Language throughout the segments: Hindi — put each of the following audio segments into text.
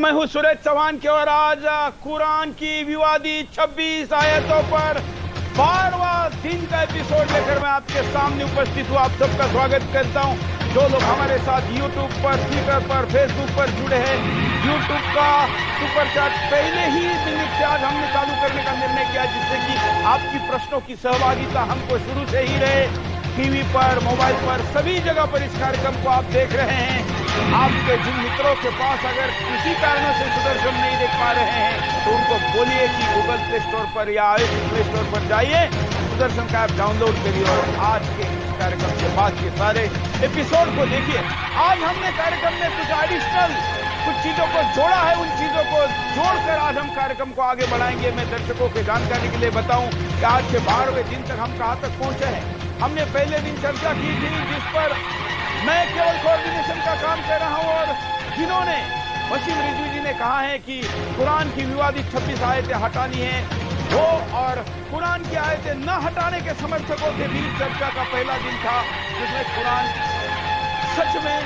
मैं हूं सुरेश चौहान के और आज कुरान की विवादित 26 आयतों पर 12वां दिन का एपिसोड लेकर मैं आपके सामने उपस्थित हूं। आप सबका स्वागत करता हूं। जो लोग हमारे साथ YouTube पर, ट्विटर पर, फेसबुक पर जुड़े हैं, YouTube का सुपर चैट पहले ही मिनट से आज हमने चालू करने का निर्णय किया, जिससे कि आपकी प्रश्नों की सहभागिता हमको शुरू से ही रहे। टीवी पर, मोबाइल पर, सभी जगह पर इस कार्यक्रम को आप देख रहे हैं। आपके जिन मित्रों के पास अगर किसी कारणों से सुदर्शन नहीं देख पा रहे हैं तो उनको बोलिए कि गूगल प्ले स्टोर पर या iOS प्ले स्टोर पर जाइए, सुदर्शन का ऐप डाउनलोड करिए और आज के इस कार्यक्रम के बाद के सारे एपिसोड को देखिए। आज हमने कार्यक्रम में कुछ एडिशनल चीजों को जोड़ा है, उन चीजों को जोड़कर आज हम कार्यक्रम को आगे बढ़ाएंगे। मैं दर्शकों की जानकारी के लिए बताऊं कि आज के 12वें दिन तक हम कहां तक पहुंचे हैं। हमने पहले दिन चर्चा की थी जिस पर मैं केवल कोऑर्डिनेशन का काम कर रहा हूं और जिन्होंने वसीम रिजवी जी ने कहा है कि कुरान की विवादित 26 आयतें हटानी है, वो और कुरान की आयतें न हटाने के समर्थकों के बीच चर्चा का पहला दिन था, जिसमें कुरान सच में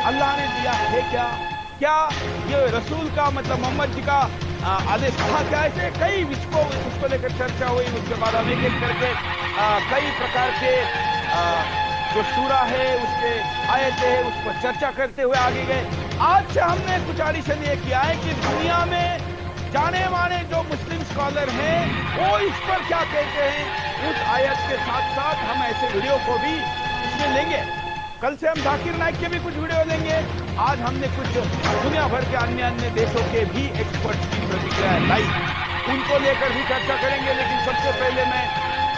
अल्लाह ने दिया है क्या ये रसूल का मतलब मोहम्मद जी का आदेश था क्या? ऐसे कई विषयों उसको लेकर चर्चा हुई। उसके बाद हम एक करके कई प्रकार के जो सूरा है, उसके आयतें है, उस पर चर्चा करते हुए आगे गए। आज से हमने कुछ एडिशन ये किया है कि दुनिया में जाने माने जो मुस्लिम स्कॉलर हैं वो इस पर क्या कहते हैं, उस आयत के साथ साथ हम ऐसे वीडियो को भी इसमें लेंगे। कल से हम जाकिर नाइक के भी कुछ वीडियो लेंगे। आज हमने कुछ दुनिया भर के अन्य देशों के भी एक्सपर्ट की प्रतिक्रिया लाई, उनको लेकर भी चर्चा करेंगे। लेकिन सबसे पहले मैं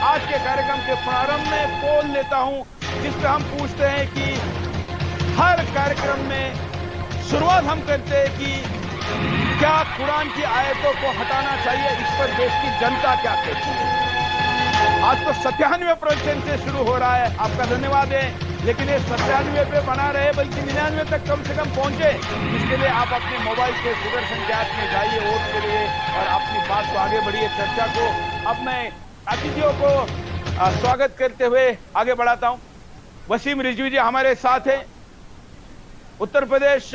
आज के कार्यक्रम के प्रारंभ में पोल लेता हूं, जिसपे हम पूछते हैं कि हर कार्यक्रम में शुरुआत हम करते हैं कि क्या कुरान की आयतों को हटाना चाहिए, इस पर देश की जनता क्या कहती है। आज तो 97% से शुरू हो रहा है, आपका धन्यवाद है। लेकिन ये 97 पे बना रहे, बल्कि 99 तक कम से कम पहुंचे। इसके लिए आप अपने मोबाइल से सुदर्शन ऐप में जाइए, वोट करिए और अपनी बात को आगे बढ़िए, चर्चा को। अब मैं अतिथियों को स्वागत करते हुए आगे बढ़ाता हूं। वसीम रिजवी जी हमारे साथ हैं, उत्तर प्रदेश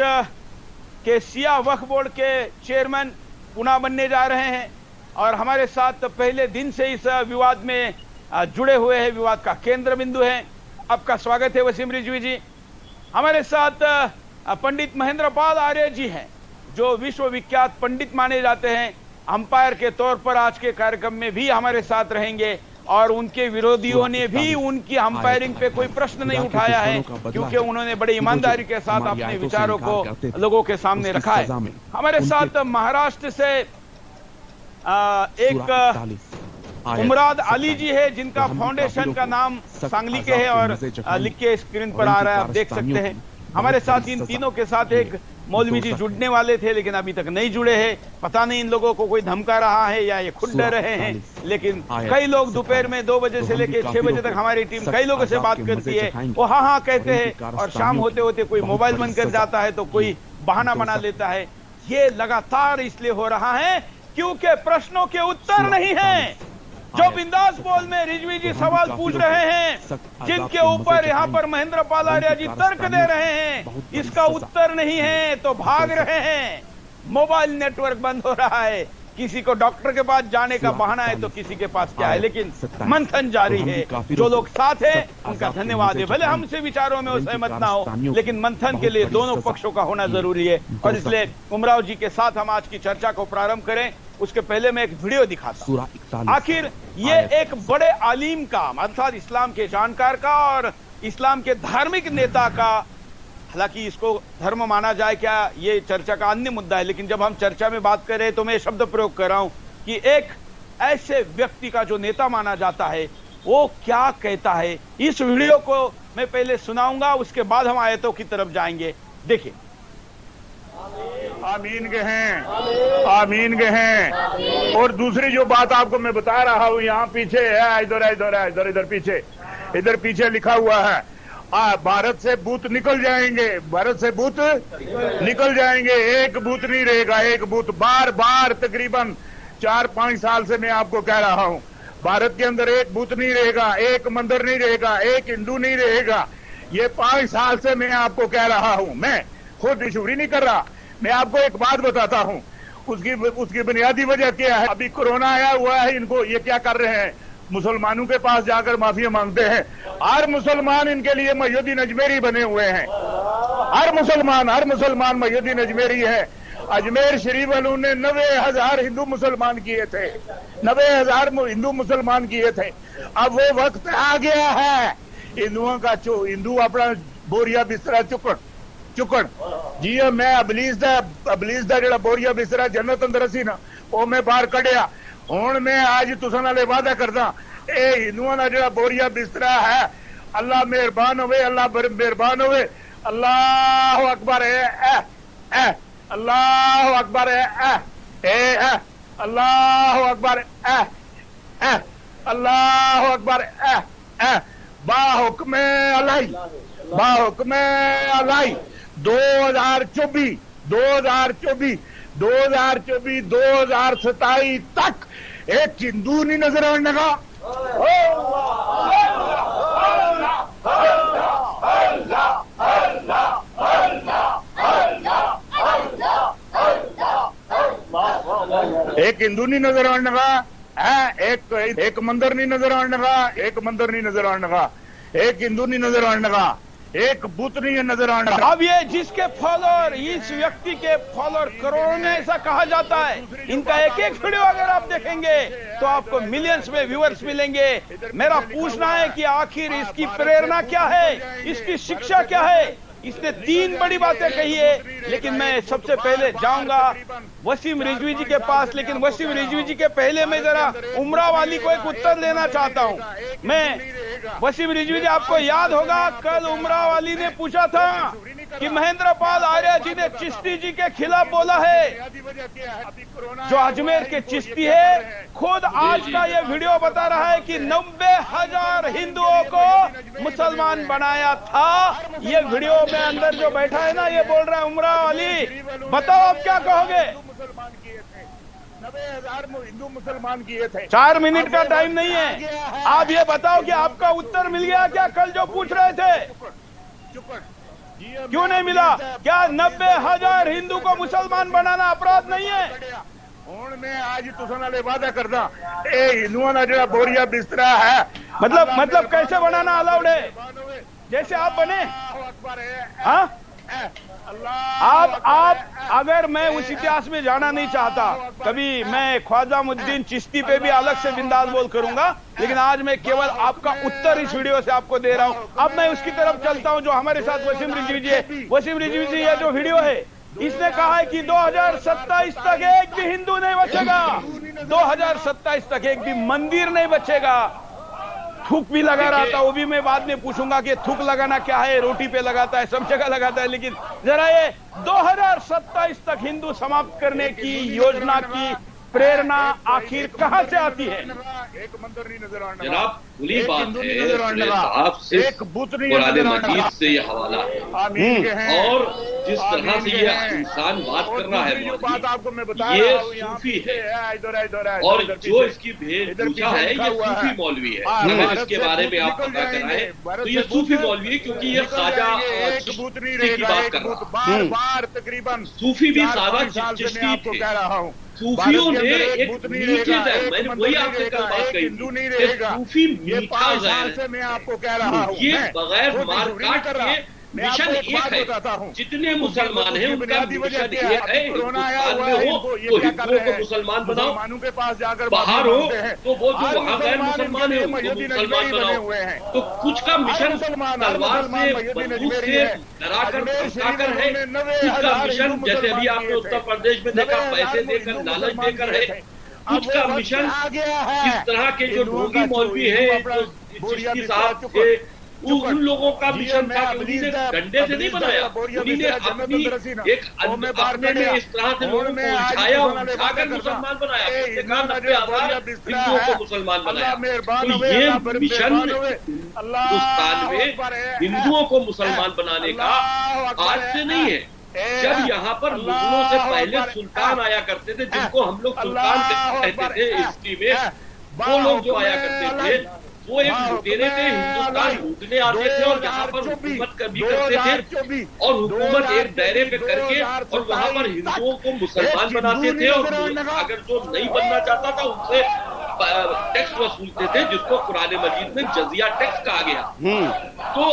के सिया वक्फ बोर्ड के चेयरमैन पुनः बनने जा रहे हैं और हमारे साथ पहले दिन से इस विवाद में जुड़े हुए हैं, विवाद का केंद्र बिंदु है। आपका स्वागत है वसीम रिजवी जी। हमारे साथ पंडित महेंद्र पाल आर्य जी हैं, जो विश्वविख्यात पंडित माने जाते हैं। अंपायर के तौर पर आज के कार्यक्रम में भी हमारे साथ रहेंगे और उनके विरोधियों ने भी उनकी अंपायरिंग पे कोई प्रश्न नहीं उठाया है, क्योंकि उन्होंने बड़ी ईमानदारी के साथ अपने विचारों को लोगों के सामने रखा है। हमारे साथ महाराष्ट्र से एक उमराद अली जी है, जिनका फाउंडेशन का नाम सांगली के है और लिख के स्क्रीन पर आ रहा है, आप देख सकते हैं। हमारे साथ इन तीनों के साथ एक मौलवी जी जुड़ने वाले थे, लेकिन अभी तक नहीं जुड़े हैं। पता नहीं इन लोगों को कोई धमका रहा है या ये खुद डर रहे हैं। लेकिन कई लोग दोपहर में 2 बजे से लेकर 6 बजे तक हमारी टीम कई लोगों से बात करती है, वो हाँ कहते हैं और शाम होते होते कोई मोबाइल बंद कर जाता है तो कोई बहाना बना लेता है। ये लगातार इसलिए हो रहा है क्योंकि प्रश्नों के उत्तर नहीं है। जो बिंदास बोल में रिजवी जी सवाल पूछ रहे हैं, जिनके ऊपर यहाँ पर महेंद्र पाल आर्य जी तर्क दे रहे हैं, इसका उत्तर नहीं है तो भाग रहे हैं। मोबाइल नेटवर्क बंद हो रहा है, किसी को डॉक्टर के पास जाने का बहाना है तो किसी के पास क्या है, लेकिन मंथन जारी है। जो लोग साथ हैं उनका धन्यवाद है, भले हमसे विचारों में सहमत ना हो, लेकिन मंथन के लिए दोनों पक्षों का होना जरूरी है। और इसलिए उमराव जी के साथ हम आज की चर्चा को प्रारंभ करें, उसके पहले मैं एक वीडियो दिखाता हूं। आखिर ये एक बड़े आलिम का, अर्थात इस्लाम के जानकार का और इस्लाम के धार्मिक नेता का, हालांकि इसको धर्म माना जाए क्या, ये चर्चा का अन्य मुद्दा है, लेकिन जब हम चर्चा में बात कर रहे हैं तो मैं शब्द प्रयोग कर रहा हूं कि एक ऐसे व्यक्ति का जो नेता माना जाता है वो क्या कहता है। इस वीडियो को मैं पहले सुनाऊंगा, उसके बाद हम आयतों की तरफ जाएंगे। देखिए। आमीन के हैं, आमीन के हैं। और दूसरी जो बात आपको मैं बता रहा हूँ, यहाँ पीछे है, इधर पीछे, इधर पीछे लिखा हुआ है, भारत से भूत निकल जाएंगे, भारत से भूत निकल जाएंगे, एक भूत नहीं रहेगा, एक भूत। बार बार तकरीबन 4-5 साल से मैं आपको कह रहा हूँ, भारत के अंदर एक भूत नहीं रहेगा, एक मंदिर नहीं रहेगा, एक हिंदू नहीं रहेगा। ये 5 साल से मैं आपको कह रहा हूँ, मैं खुद मशहूरी नहीं कर रहा, मैं आपको एक बात बताता हूं, उसकी बुनियादी वजह क्या है। अभी कोरोना आया हुआ है, इनको ये क्या कर रहे हैं, मुसलमानों के पास जाकर माफी मांगते हैं। हर मुसलमान इनके लिए मोहिउद्दीन अजमेरी बने हुए हैं। हर मुसलमान मोहिउद्दीन अजमेरी है। अजमेर शरीफ वालों ने 90,000 हिंदू मुसलमान किए थे, 90,000 हिंदू मुसलमान किए थे। अब वो वक्त आ गया है हिंदुओं का, हिंदू अपना बोरिया बिस्तरा चुकन जी। मैं अबलीस दा जेड़ा बोरिया बिस्तरा जन्नत अंदर सी ना, वो मैं बाहर कढ़िया। हुण मैं आज तुसां नाल वादा करदा, ए हिंदुओं दा जेड़ा बोरिया बिस्तरा है, अल्लाह मेहरबान होवे, अल्लाह मेहरबान होवे। अल्लाह अकबर है, अल्लाह अकबर है, अल्लाह अकबर है, अल्लाह अकबर है। बाहुक्मे अलाई 2027 तक एक हिंदू नहीं नजर आने का। एक हिंदू नहीं नजर आने का है, एक मंदिर नहीं नजर आने का, एक मंदिर नहीं नजर आने का, एक हिंदू नहीं नजर आने का, एक बुत नहीं नजर आने का। अब ये जिसके फॉलोअर, इस व्यक्ति के फॉलोअर करोड़ों में ऐसा कहा जाता है, इनका एक एक वीडियो अगर आप देखेंगे तो आपको मिलियंस में व्यूअर्स मिलेंगे। मेरा पूछना है कि आखिर इसकी प्रेरणा क्या है, इसकी शिक्षा क्या है। इसने 3 बड़ी बातें कही है, लेकिन मैं सबसे पहले जाऊंगा वसीम रिजवी जी के पास। लेकिन वसीम रिजवी जी के पहले मैं जरा उमरा वाली को एक उत्तर देना चाहता हूं। मैं वसीम रिजवी जी, आपको याद होगा कल उमरा वाली ने पूछा था कि महेंद्र पाल आर्य जी ने चिश्ती जी के खिलाफ बोला है। जो अजमेर के चिश्ती है, खुद आज का ये वीडियो बता रहा है कि 90,000 हिंदुओं को मुसलमान बनाया था। ये वीडियो में अंदर जो बैठा है ना, ये बोल रहा है उमरा वाली। बताओ आप क्या कहोगे। 90,000 हिंदू मुसलमान किए थे। 4 मिनट का टाइम नहीं है, आप ये बताओ कि आपका उत्तर मिल गया क्या कल जो पूछ रहे थे? क्यों नहीं मिला? क्या 90,000 हिंदू को मुसलमान बनाना अपराध नहीं है? हुण मैं आज तुसां नाल वादा करदा, ए हिंदुओं दा जेड़ा बोरिया बिस्तरा है, मतलब कैसे बनाना अलाउड है? जैसे आप बने। हाँ, आप अगर मैं उस इतिहास में जाना नहीं चाहता, कभी मैं ख्वाजा मुद्दीन चिश्ती पे भी अलग से बिंदास बोल करूंगा, लेकिन आज मैं केवल आपका उत्तर इस वीडियो से आपको दे रहा हूं। अब मैं उसकी तरफ चलता हूं जो हमारे साथ वसीम रिजवी जी है। वसीम रिजवी जी, ये जो वीडियो है, इसने कहा है कि 2027 तक एक भी हिंदू नहीं बचेगा, 2027 तक एक भी मंदिर नहीं बचेगा। थूक भी लगा रहा था, वो भी मैं बाद में पूछूंगा कि थूक लगाना क्या है। रोटी पे लगाता है, सब जगह लगाता है, लेकिन जरा ये 2027 तक हिंदू समाप्त करने की योजना की प्रेरणा आखिर कहां से आती है? एक मंदिर नहीं नजर आने जनाब, खुली बात है साहब, सिर्फ कुरान मजीद से ये हवाला है। और जिस तरह से ये इंसान बात कर रहा है, ये सूफी है। और जो इसकी भेषभूषा है, ये सूफी मौलवी है। अगर इसके बारे में आप पता कराएं तो ये सूफी मौलवी है, क्योंकि ये ख्वाजा चिश्ती की बात कर रहा है। तकरीबन सूफी भी सारा चिश्ती थे। सूफियों ने एक मीठे ज़हन, मैंने वही आपसे कल बात कही कि सूफी मीठा ज़हन है। मैं आपको कह रहा हूं, ये बगैर मार काट के मिशन एक है। जितने मुसलमान हैं उनका मिशन एक है। हिंदुस्तान में हो तो हिंदुओं को मुसलमान बनाओ, बाहर हो तो वो जो वहां गैर मुसलमान है उनको मुसलमान बनाओ। तो कुछ का मिशन तलवार से, बंदूक से डरा कर धमका कर है, कुछ का मिशन जैसे अभी आपने उत्तर प्रदेश में देखा, पैसे देकर, लालच देकर है। कुछ का मिशन इस तरह के जो ढोंगी मौलवी है, जो चिश्ती साहब थे, उन लोगों का मिशन था कि उन्हीं ने डंडे से नहीं बनाया, उन्हीं ने अपनी एक अपने में इस तरह से लोगों को उठाया, उठाकर मुसलमान बनाया, हिंदुओं को मुसलमान बनाया। तो ये मिशन हिंदुस्तान में हिंदुओं को मुसलमान बनाने का आज से नहीं है। जब यहाँ पर मुगलों से पहले सुल्तान आया करते थे, जिनको हम लोग सुल्तान कहते थे हिस्ट्री में, वो लोग जो आया करते थे, वो एक लुटेरे थे, हिंदुस्तान लूटने आते थे और यहाँ पर हुकूमत भी करते थे, और हुकूमत एक दायरे पे करके और वहाँ पर हिंदुओं को मुसलमान बनाते थे, और अगर जो नहीं बनना चाहता था उनसे टैक्स वसूलते थे, जिसको कुरान मजीद में जजिया टैक्स कहा गया। तो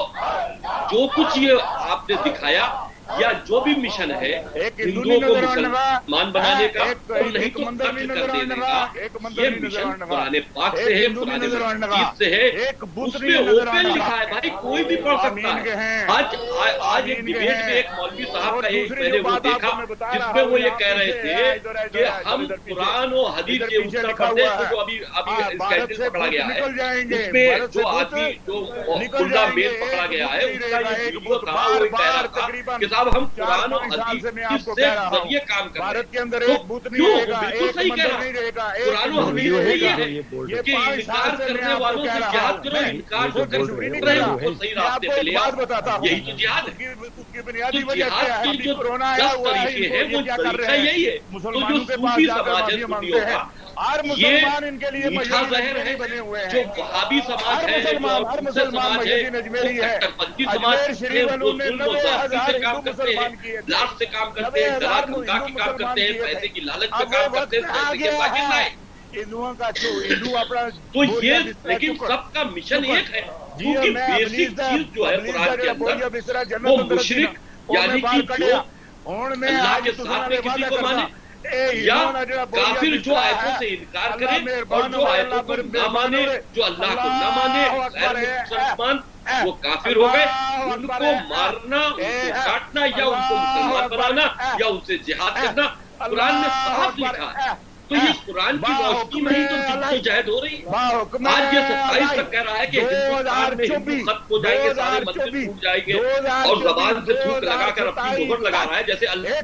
जो कुछ ये आपने दिखाया या जो भी मिशन है हिंदुओं को मुसलमान बनाने का और नहीं तो कत्ल कर देने का, ये मिशन कुरान पाक से है, कुरान मजीद से है, उसमें ओपन लिखा है भाई, कोई भी पढ़ सकता है। आज एक डिबेट में एक मौलवी साहब का एक मैंने वो देखा जिसमें वो ये कह रहे थे कि हम कुरान और हदीस के उत्तर प्रदेश में जो अभी स्कैंडल पकड़ा गया है उसमें जो आदमी जो खुल्ला मेल पकड़ा गया है उसका ये वीडियो था, वो कह रहा था अब हम कुरान और हदीस से जरिए काम कर रहे हैं। भारत के अंदर एक बूथ नहीं रहेगा, बिल्कुल सही कह रहा, कुरान और हदीस यही है कि इनकार करने वालों से जिहाद करो, इनकार जो कर रहे हैं उनको सही रास्ते पे ले आओ, यही तो जिहाद है। तो जिहाद की जो 10 तरीके हैं वो तरीका यही है। तो जो सूफी समाज है सूफियों का, ये मीठा जहर है, जो वहाबी समाज है, जो मुसलमान है, कट्टरपंथी समाज है, वो जुल्म और ज़्यादती से काम करते हैं, लाश से काम करते हैं, डरा धमका के काम करते हैं, पैसे की लालच में काम करते हैं, पैसे के पाकिट लाए। हिंदुओं का हिंदू अपना तो ये लेकिन सबका मिशन एक है, क्योंकि बेसिक चीज जो है कुरान के अंदर वो मुशरिक यानी कि जो अल्लाह के साथ में किसी को माने या काफिर जो आयतों से इनकार करे और जो आयतों को न माने, जो अल्लाह को न माने, गैर मुसलमान, वो काफिर हो गए। उनको मारना, उनको काटना या उनको मुसलमान बनाना या उनसे जिहाद करना कुरान में साफ लिखा है। तो ये कुरान की रोशनी में ही तो जिद्दो जहद हो रही है। आज ये 27 तक कह रहा है कि हिंदुस्तान में हिंदू खत्म हो जाएंगे, सारे मंदिर टूट जाएंगे, और जबान से थूक लगाकर अपनी मोहर लगा रहा है जैसे अल्लाह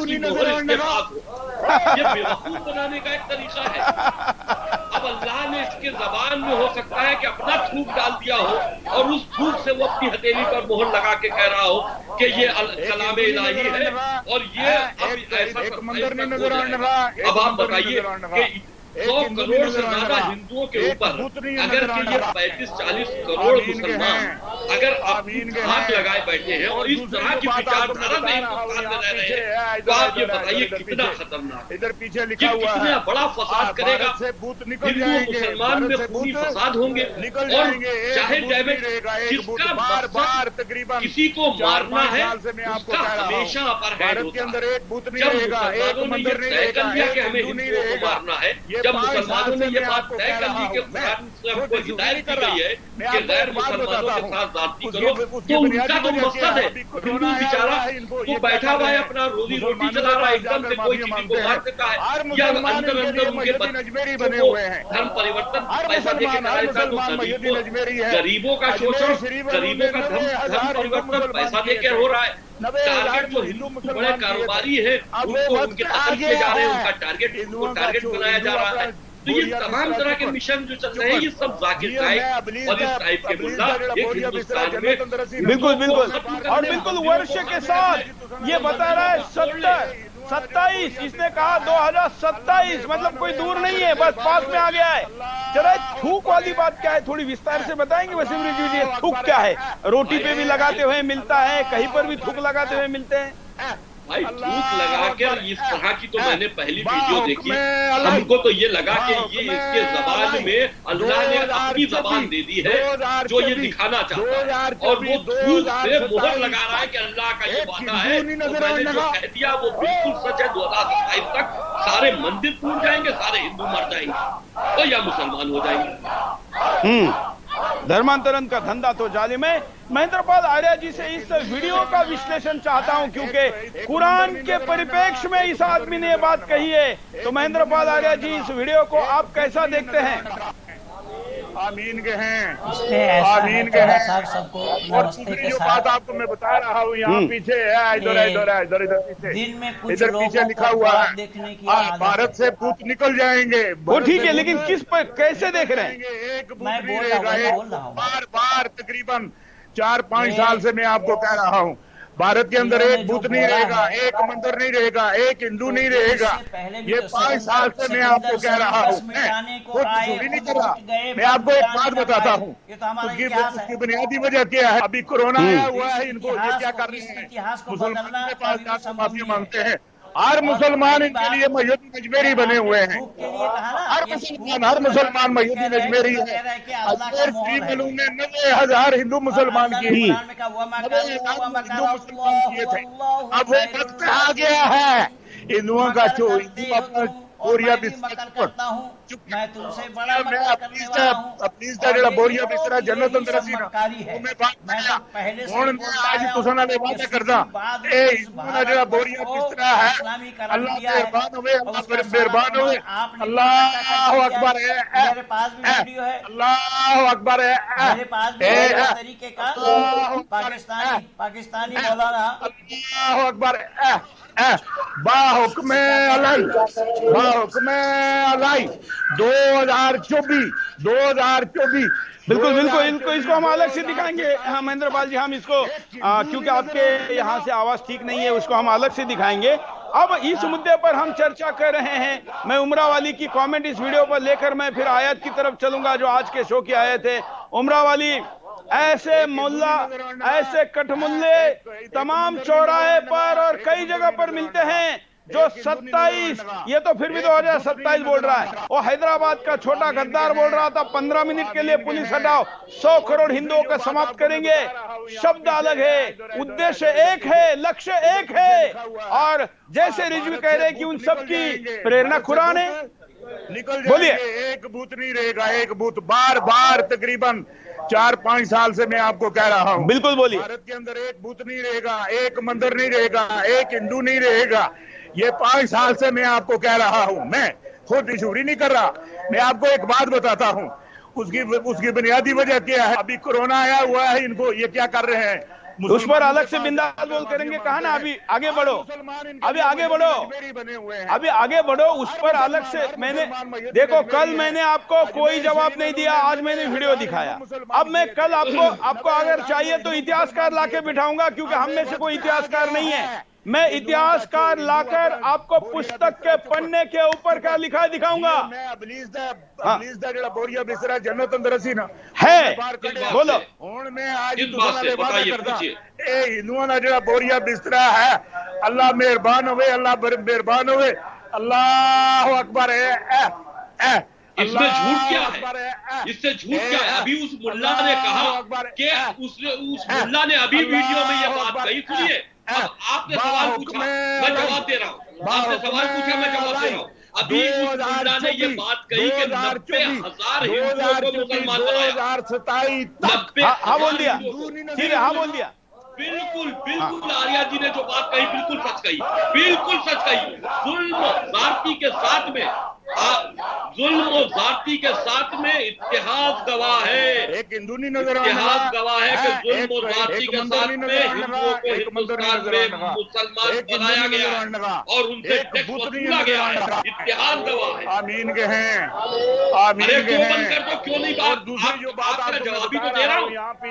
की मोहर इसके पास हो। ये बेवकूफ बनाने का एक तरीका है। अब अल्लाह ने इसके जबान में हो सकता है कि अपना थूक डाल दिया हो और उस थूक से वो अपनी हथेली पर मोहर लगा के कह रहा हो कि ये कलाम इलाही है और ये अब ऐसा। अब आप बताइए कि 100 करोड़ से ज्यादा हिंदुओं के ऊपर अगर कि ये 35-40 करोड़ मुसलमान अगर अपनी हाथ लगाए बैठे हैं और इस तरह की विचारधारा में हिंदुस्तान में रह रहे हैं, तो आप ये बताइए कितना खतरनाक, इधर पीछे लिखा हुआ है, कितना बड़ा फसाद करेगा। हिंदू मुसलमान में खूनी फसाद होंगे और चाहे डैमेज जिसका बार तकरीबन किसी को मारना है उसका हमेशा अपर हैंड होता है। जब मुसलमानों ने ये तय कर लिया कि हमें हिंदुओं को मारना है, जब मुसलमानों ने ये बात तय कर दी कि कुरान से हमको हिदायत की गई है कि गैर मुसलमानों के साथ जाति करो, तो उनका तो मकसद है। हिंदू बेचारा वो बैठा हुआ है, अपना रोजी रोटी चला रहा है, एकदम से कोई किसी को मार देता है या अंदर अंदर उनके बने हुए हैं धर्म परिवर्तन पैसा देके कराता है। गरीबों का शोषण, गरीबों का धर्म परिवर्तन पैसा देकर हो रहा है। टारगेट जो हिंदू बड़े कारोबारी है उनको उनके कत्ल किए जा रहे हैं, उनका टारगेट बनाया जा रहा है। तो ये तमाम तरह के मिशन जो चल रहे हैं ये सब जाकिर नाइक और इस टाइप के मुद्दा एक हिंदुस्तान में बिल्कुल और बिल्कुल वर्ष के साथ ये बता रहा है 27, इसने कहा 2027, मतलब कोई दूर नहीं है, बस पास में आ गया है। जरा थूक वाली बात क्या है, थोड़ी विस्तार से बताएंगे वसीम रिजवी जी, थूक क्या है? रोटी पे भी लगाते हुए मिलता है, कहीं पर भी थूक लगाते हुए मिलते हैं। भाई थूक लगाकर इस तरह की तो मैंने पहली वीडियो देखी, हमको तो ये लगा कि ये इसके जबान में अल्लाह ने अपनी जबान दे दी है जो ये दिखाना चाहता है, और वो थूक से मोहर लगा रहा है कि अल्लाह का ये वादा है। मैंने जो कह दिया वो बिल्कुल सच है। 2027 तक सारे मंदिर टूट जाएंगे, सारे हिंदू मर जाएंगे तो या मुसलमान हो जाएंगे। धर्मांतरण का धंधा तो जालिम है। महेंद्रपाल आर्य जी से इस वीडियो का विश्लेषण चाहता हूं, क्योंकि कुरान के परिप्रेक्ष्य में इस आदमी ने ये बात कही है। तो महेंद्रपाल आर्य जी, इस वीडियो को आप कैसा देखते हैं? आमीन के हैं, आमीन के हैं। और दूसरी जो बात आपको मैं बता रहा हूँ, यहाँ पीछे है, इधर पीछे, इधर पीछे लिखा हुआ है भारत से भूत निकल जाएंगे। वो ठीक है, लेकिन किस पर कैसे देख रहे हैं? एक भूत नहीं रहेगा, बार तकरीबन 4-5 साल से मैं आपको कह रहा हूँ। भारत के अंदर एक बूथ नहीं रहेगा, एक मंदिर नहीं रहेगा, एक हिंदू नहीं रहेगा। ये 5 साल से मैं आपको कह रहा हूँ, मैं खुद चोरी नहीं कर रहा। मैं आपको एक बात बताता हूँ, उसकी बुनियादी वजह क्या है। अभी कोरोना आया हुआ है, इनको ये क्या कर रहे हैं, मुसलमानों के पास जाकर माफी मांगते हैं। हर मुसलमान इनके लिए मयूद्दीन अजमेरी बने हुए हैं। हर मुसलमान मयूद्दीन अजमेरी है। अजमेर शरीफ में उन्होंने 90,000 हिंदू मुसलमान किए, हिंदू मुसलमान किए थे। अब वो वक्त आ गया है हिंदुओं का हिंदू अपना बोरिया बिस्तर मैं तुमसे बड़ा बोरिया बिस्तरा जन्नत अंदर सी ना मैं बात करया हुण मैं आज तुसां नाल वादा करदा ए हिंदुओं दा जेड़ा बोरिया बिस्तरा है अल्लाह मेहरबान होवे, अल्लाह मेहरबान होवे। अल्लाह अकबर है, मेरे पास भी वीडियो है, अल्लाह अकबर है, मेरे पास भी इस तरीके का पाकिस्तानी मौलाना अल्लाह अकबर बाहुक्म अलाई 2024 बिल्कुल बिल्कुल इसको हम अलग से दिखाएंगे। हाँ महेंद्र पाल जी, हम इसको क्योंकि आपके यहाँ से आवाज ठीक नहीं है, उसको हम अलग से दिखाएंगे। अब इस मुद्दे पर हम चर्चा कर रहे हैं। मैं उमरा वाली की कमेंट इस वीडियो पर लेकर मैं फिर आयत की तरफ चलूंगा जो आज के शो की आयत है। उमरा वाली, ऐसे मुल्ला, ऐसे कठमुल्ले तमाम चौराहे पर और कई जगह पर मिलते हैं जो 27, ये तो फिर भी 2027 बोल रहा है। वो हैदराबाद का छोटा गद्दार बोल रहा था 15 मिनट के लिए पुलिस हटाओ, 100 करोड़ हिंदुओं का समाप्त करेंगे। शब्द अलग है, उद्देश्य एक है, लक्ष्य एक है। और जैसे रिजवी कह रहे कि उन सबकी प्रेरणा कुरान है। बोलिए। एक बूथ नहीं रहेगा, एक बूथ बार बार तकरीबन 4-5 साल से मैं आपको कह रहा हूं। बिल्कुल बोलिए। भारत के अंदर एक बूथ नहीं रहेगा, एक मंदिर नहीं रहेगा, एक हिंदू नहीं रहेगा। ये 5 साल से मैं आपको कह रहा हूं, मैं खुद इशूरी नहीं कर रहा। मैं आपको एक बात बताता हूं, उसकी बुनियादी वजह क्या है। अभी कोरोना आया हुआ है, इनको ये क्या कर रहे हैं, उस पर अलग से बिंदास बोल करेंगे। कहा ना अभी आगे बढ़ो, अभी आगे बढ़ो, अभी आगे बढ़ो। उस पर अलग से मैंने देखो, कल मैंने आपको कोई जवाब नहीं दिया, आज मैंने वीडियो दिखाया। अब मैं कल आपको अगर चाहिए तो इतिहासकार लाके बिठाऊंगा, क्योंकि हम में से कोई इतिहासकार नहीं है। मैं इतिहासकार लाकर आपको पुस्तक के पन्ने के ऊपर का लिखा दिखाऊंगा। बोरिया बिस्तरा जन्नत अंदर सी ना है, बोलो। हुण मैं आज हिंदुओं का जो बोरिया बिस्तरा है, अल्लाह मेहरबान होवे, अल्लाह मेहरबान होवे। अल्लाह अकबर है। इसमें झूठ क्या है, इससे झूठ क्या है। अभी उस मुल्ला ने कहा कि उस मुल्ला ने अभी वीडियो में ये बात कही। सुनिए, अब आपने सवाल पूछा, मैं जवाब दे रहा हूँ। आपने सवाल पूछा, मैं जवाब दे रहा हूँ। अभी उस मुल्ला ने ये बात कही कि 90,000 हिंदुओं को मुसलमान बनाया। 2027 हाँ बोल दिया, ठीक है, हाँ बोल दिया। बिल्कुल आर्या जी ने जो बात कही बिल्कुल सच कही, बिल्कुल सच कही। जुल्म ज़ाती के साथ में, जुल्म और ज़ाती के साथ में इतिहास गवाह है, एक हिंदू नहीं नजर इतिहास गवाह है कि जुल्म और ज़ाती के साथ में हिंदुओं को हिंदुस्तान में मुसलमान बनाया गया और उनसे टैक्स वसूला गया है। इतिहास गवाह है। आमीन के हैं, अरे क्यों बंद कर दो, क्यों नहीं बात। दूसरी जो बात आप जवाब भी तो दे रहा हूँ, आप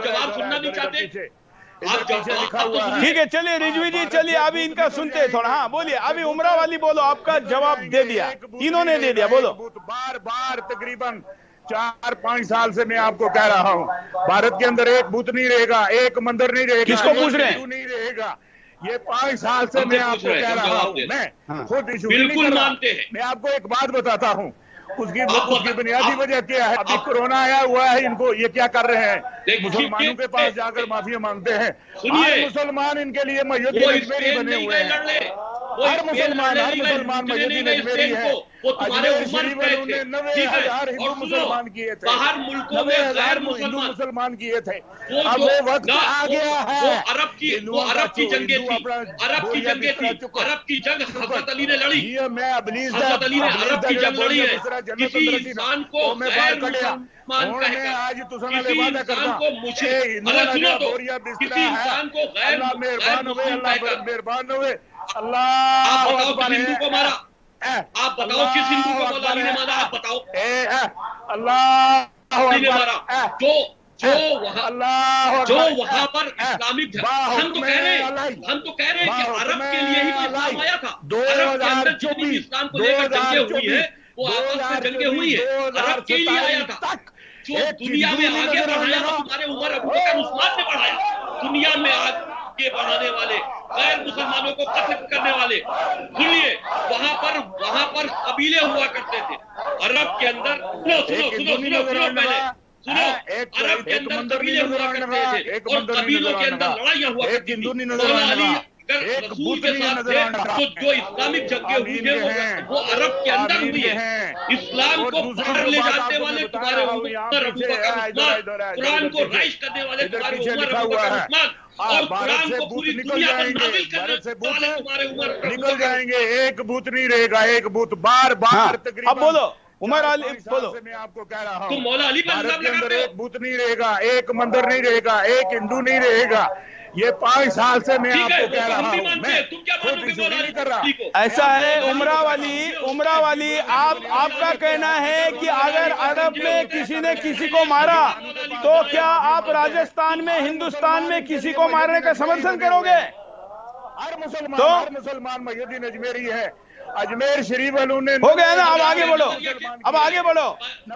जवाब सुनना नहीं चाहते। ठीक है, चलिए रिजवी जी, चलिए अभी इनका सुनते हैं थोड़ा। हाँ बोलिए, अभी उमरा वाली बोलो, आपका जवाब दे दिया, तीनों ने दे दिया, बोलो। बार बार तकरीबन 4-5 साल से मैं आपको कह रहा हूँ, भारत के अंदर एक बूथ नहीं रहेगा, एक मंदिर नहीं रहेगा, किसको पूछ रहे हैं, नहीं रहेगा। ये 5 साल से मैं आपको कह रहा हूँ, मैं खुद बिल्कुल मानते हैं। मैं आपको एक बात बताता हूँ, उसकी बुनियादी वजह क्या है। अभी कोरोना आया हुआ है, इनको ये क्या कर रहे हैं, मुसलमानों के पास जाकर माफी मांगते हैं। हर मुसलमान इनके लिए मयूद्दीन अजमेरी बने हुए हैं। हर मुसलमान मयूद्दीन अजमेरी है। वो तुम्हारे उम्र पे थे, 90,000 हिंदू मुसलमान किए थे, बाहर मुल्कों में गैर मुसलमान किए थे। अब वो वक्त आ गया है। वो अरब की जंगें थी, अरब की जंग हजरत अली ने लड़ी। हजरत अली ने अरब की जंग लड़ी है। किसी इंसान को गैर मुसलमान कहकर, किसी इंसान को मुशरिक, अरे सुनो तो, किसी इंसान को गैर मुसलमान कहकर, मेहरबान हुए। आप बताओ किस हिंदू को मारा, आप बताओ किस हिंदू को मौला अली ने मारा, आप बताओ। अल्लाह ने मारा जो वहां पर इस्लामिक हम तो कह रहे हैं कि अरब के लिए ही तो इस्लाम आया था। अरब के अंदर जितनी भी इस्लाम को लेकर जंगें हुई है वो आपस में जंगें हुई है, अरब के लिए आया था। जो दुनिया में आगे बढ़ाया था तुम्हारे उमर अबू बकर उस्मान ने बढ़ाया। दुनिया में आगे बढ़ाने वाले, गैर मुसलमानों को कत्ल करने वाले, सुनिए वहां पर कबीले हुआ करते थे अरब के अंदर। सुनो पहले सुनो, अरब के अंदर कबीले हुआ करते थे और कबीलों के अंदर लड़ाइयां हुआ करती थी। मौला अली रसूल के साथ थे, जो इस्लामिक जंगें हुई है वो अरब के अंदर हुई है। इस्लाम को बाहर ले जाने वाले तुम्हारे उमर अबू बकर उस्मान, कुरान को राइज करने वाले तुम्हारे उमर अबू बकर उस्मान और कुरान को पूरी दुनिया पर नाज़िल करने वाले तुम्हारे उमर निकल जाएंगे। एक भूत नहीं रहेगा, एक भूत बार बार तकरीबन। अब बोलो उमर अली, बोलो। मैं आपको कह रहा हूँ तुम मौला अली पर भारत के अंदर एक भूत नहीं रहेगा, एक मंदिर नहीं रहेगा, एक हिंदू नहीं रहेगा। ये 5 साल से मैं आपको कह रहा हूँ, मैं खुद नहीं कर रहा। ऐसा है उमरा वाली, आपका कहना है कि अगर अरब में किसी ने किसी को मारा तो क्या आप राजस्थान में, हिंदुस्तान में किसी को मारने का समर्थन करोगे? हर मुसलमान मुहिउद्दीन अजमेरी है, अजमेर शरीफ उन्होंने हो गया ना। अब आगे बढ़ो।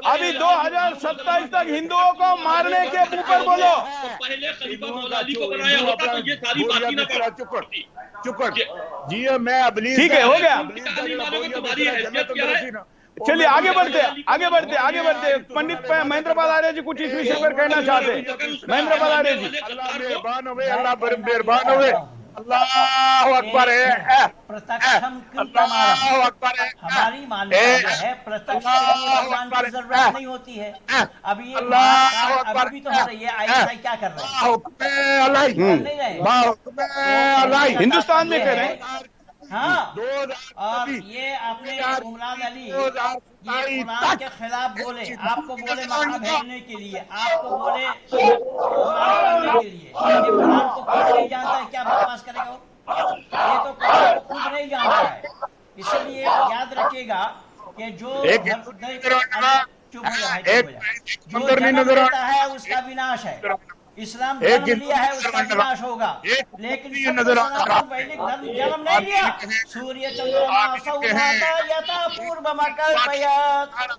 अभी 2027 तक हिंदुओं को मारने के ऊपर बोलो। पहले खलीफा मौला अली को बनाया होता तो ये सारी बातें ना पड़ती। चुप जी, मैं अबलीस। ठीक है, हो गया। तुम्हारी हैसियत क्या है? चलिए आगे बढ़ते। पंडित महेंद्रपाल आर्य जी कुछ इस विषय पर कहना चाहते हैं। महेंद्रपाल आर्य जी। अल्लाह मेहरबान हुए। अल्लाह अकबर है। अल्लाह अकबर है। हमारी मान्यता यह है प्रत्यक्ष भगवान की जरूरत नहीं होती है। अभी ये अभी भी तो हो रही है। आईएसआई क्या कर रहे हैं? हिंदुस्तान में कर रहे हैं। हाँ, और ये आपने उमरान अली ये कुरान के खिलाफ बोले, आपको बोले मक्का भेजने के लिए, आपको बोले करने के लिए। ये कुरान को खुद नहीं जानता है, क्या बकवास करेगा वो? ये तो कुरान को खुद नहीं जानता है। इसलिए याद रखिएगा कि जो चुप हो जाए, जो जन्म लेता है उसका विनाश है। इस्लाम जन्म लिया है उसका विनाश होगा, लेकिन वैदिक धर्म जन्म नहीं लिया। सूर्य चंद्रमा यथा पूर्व मकल्पयत्,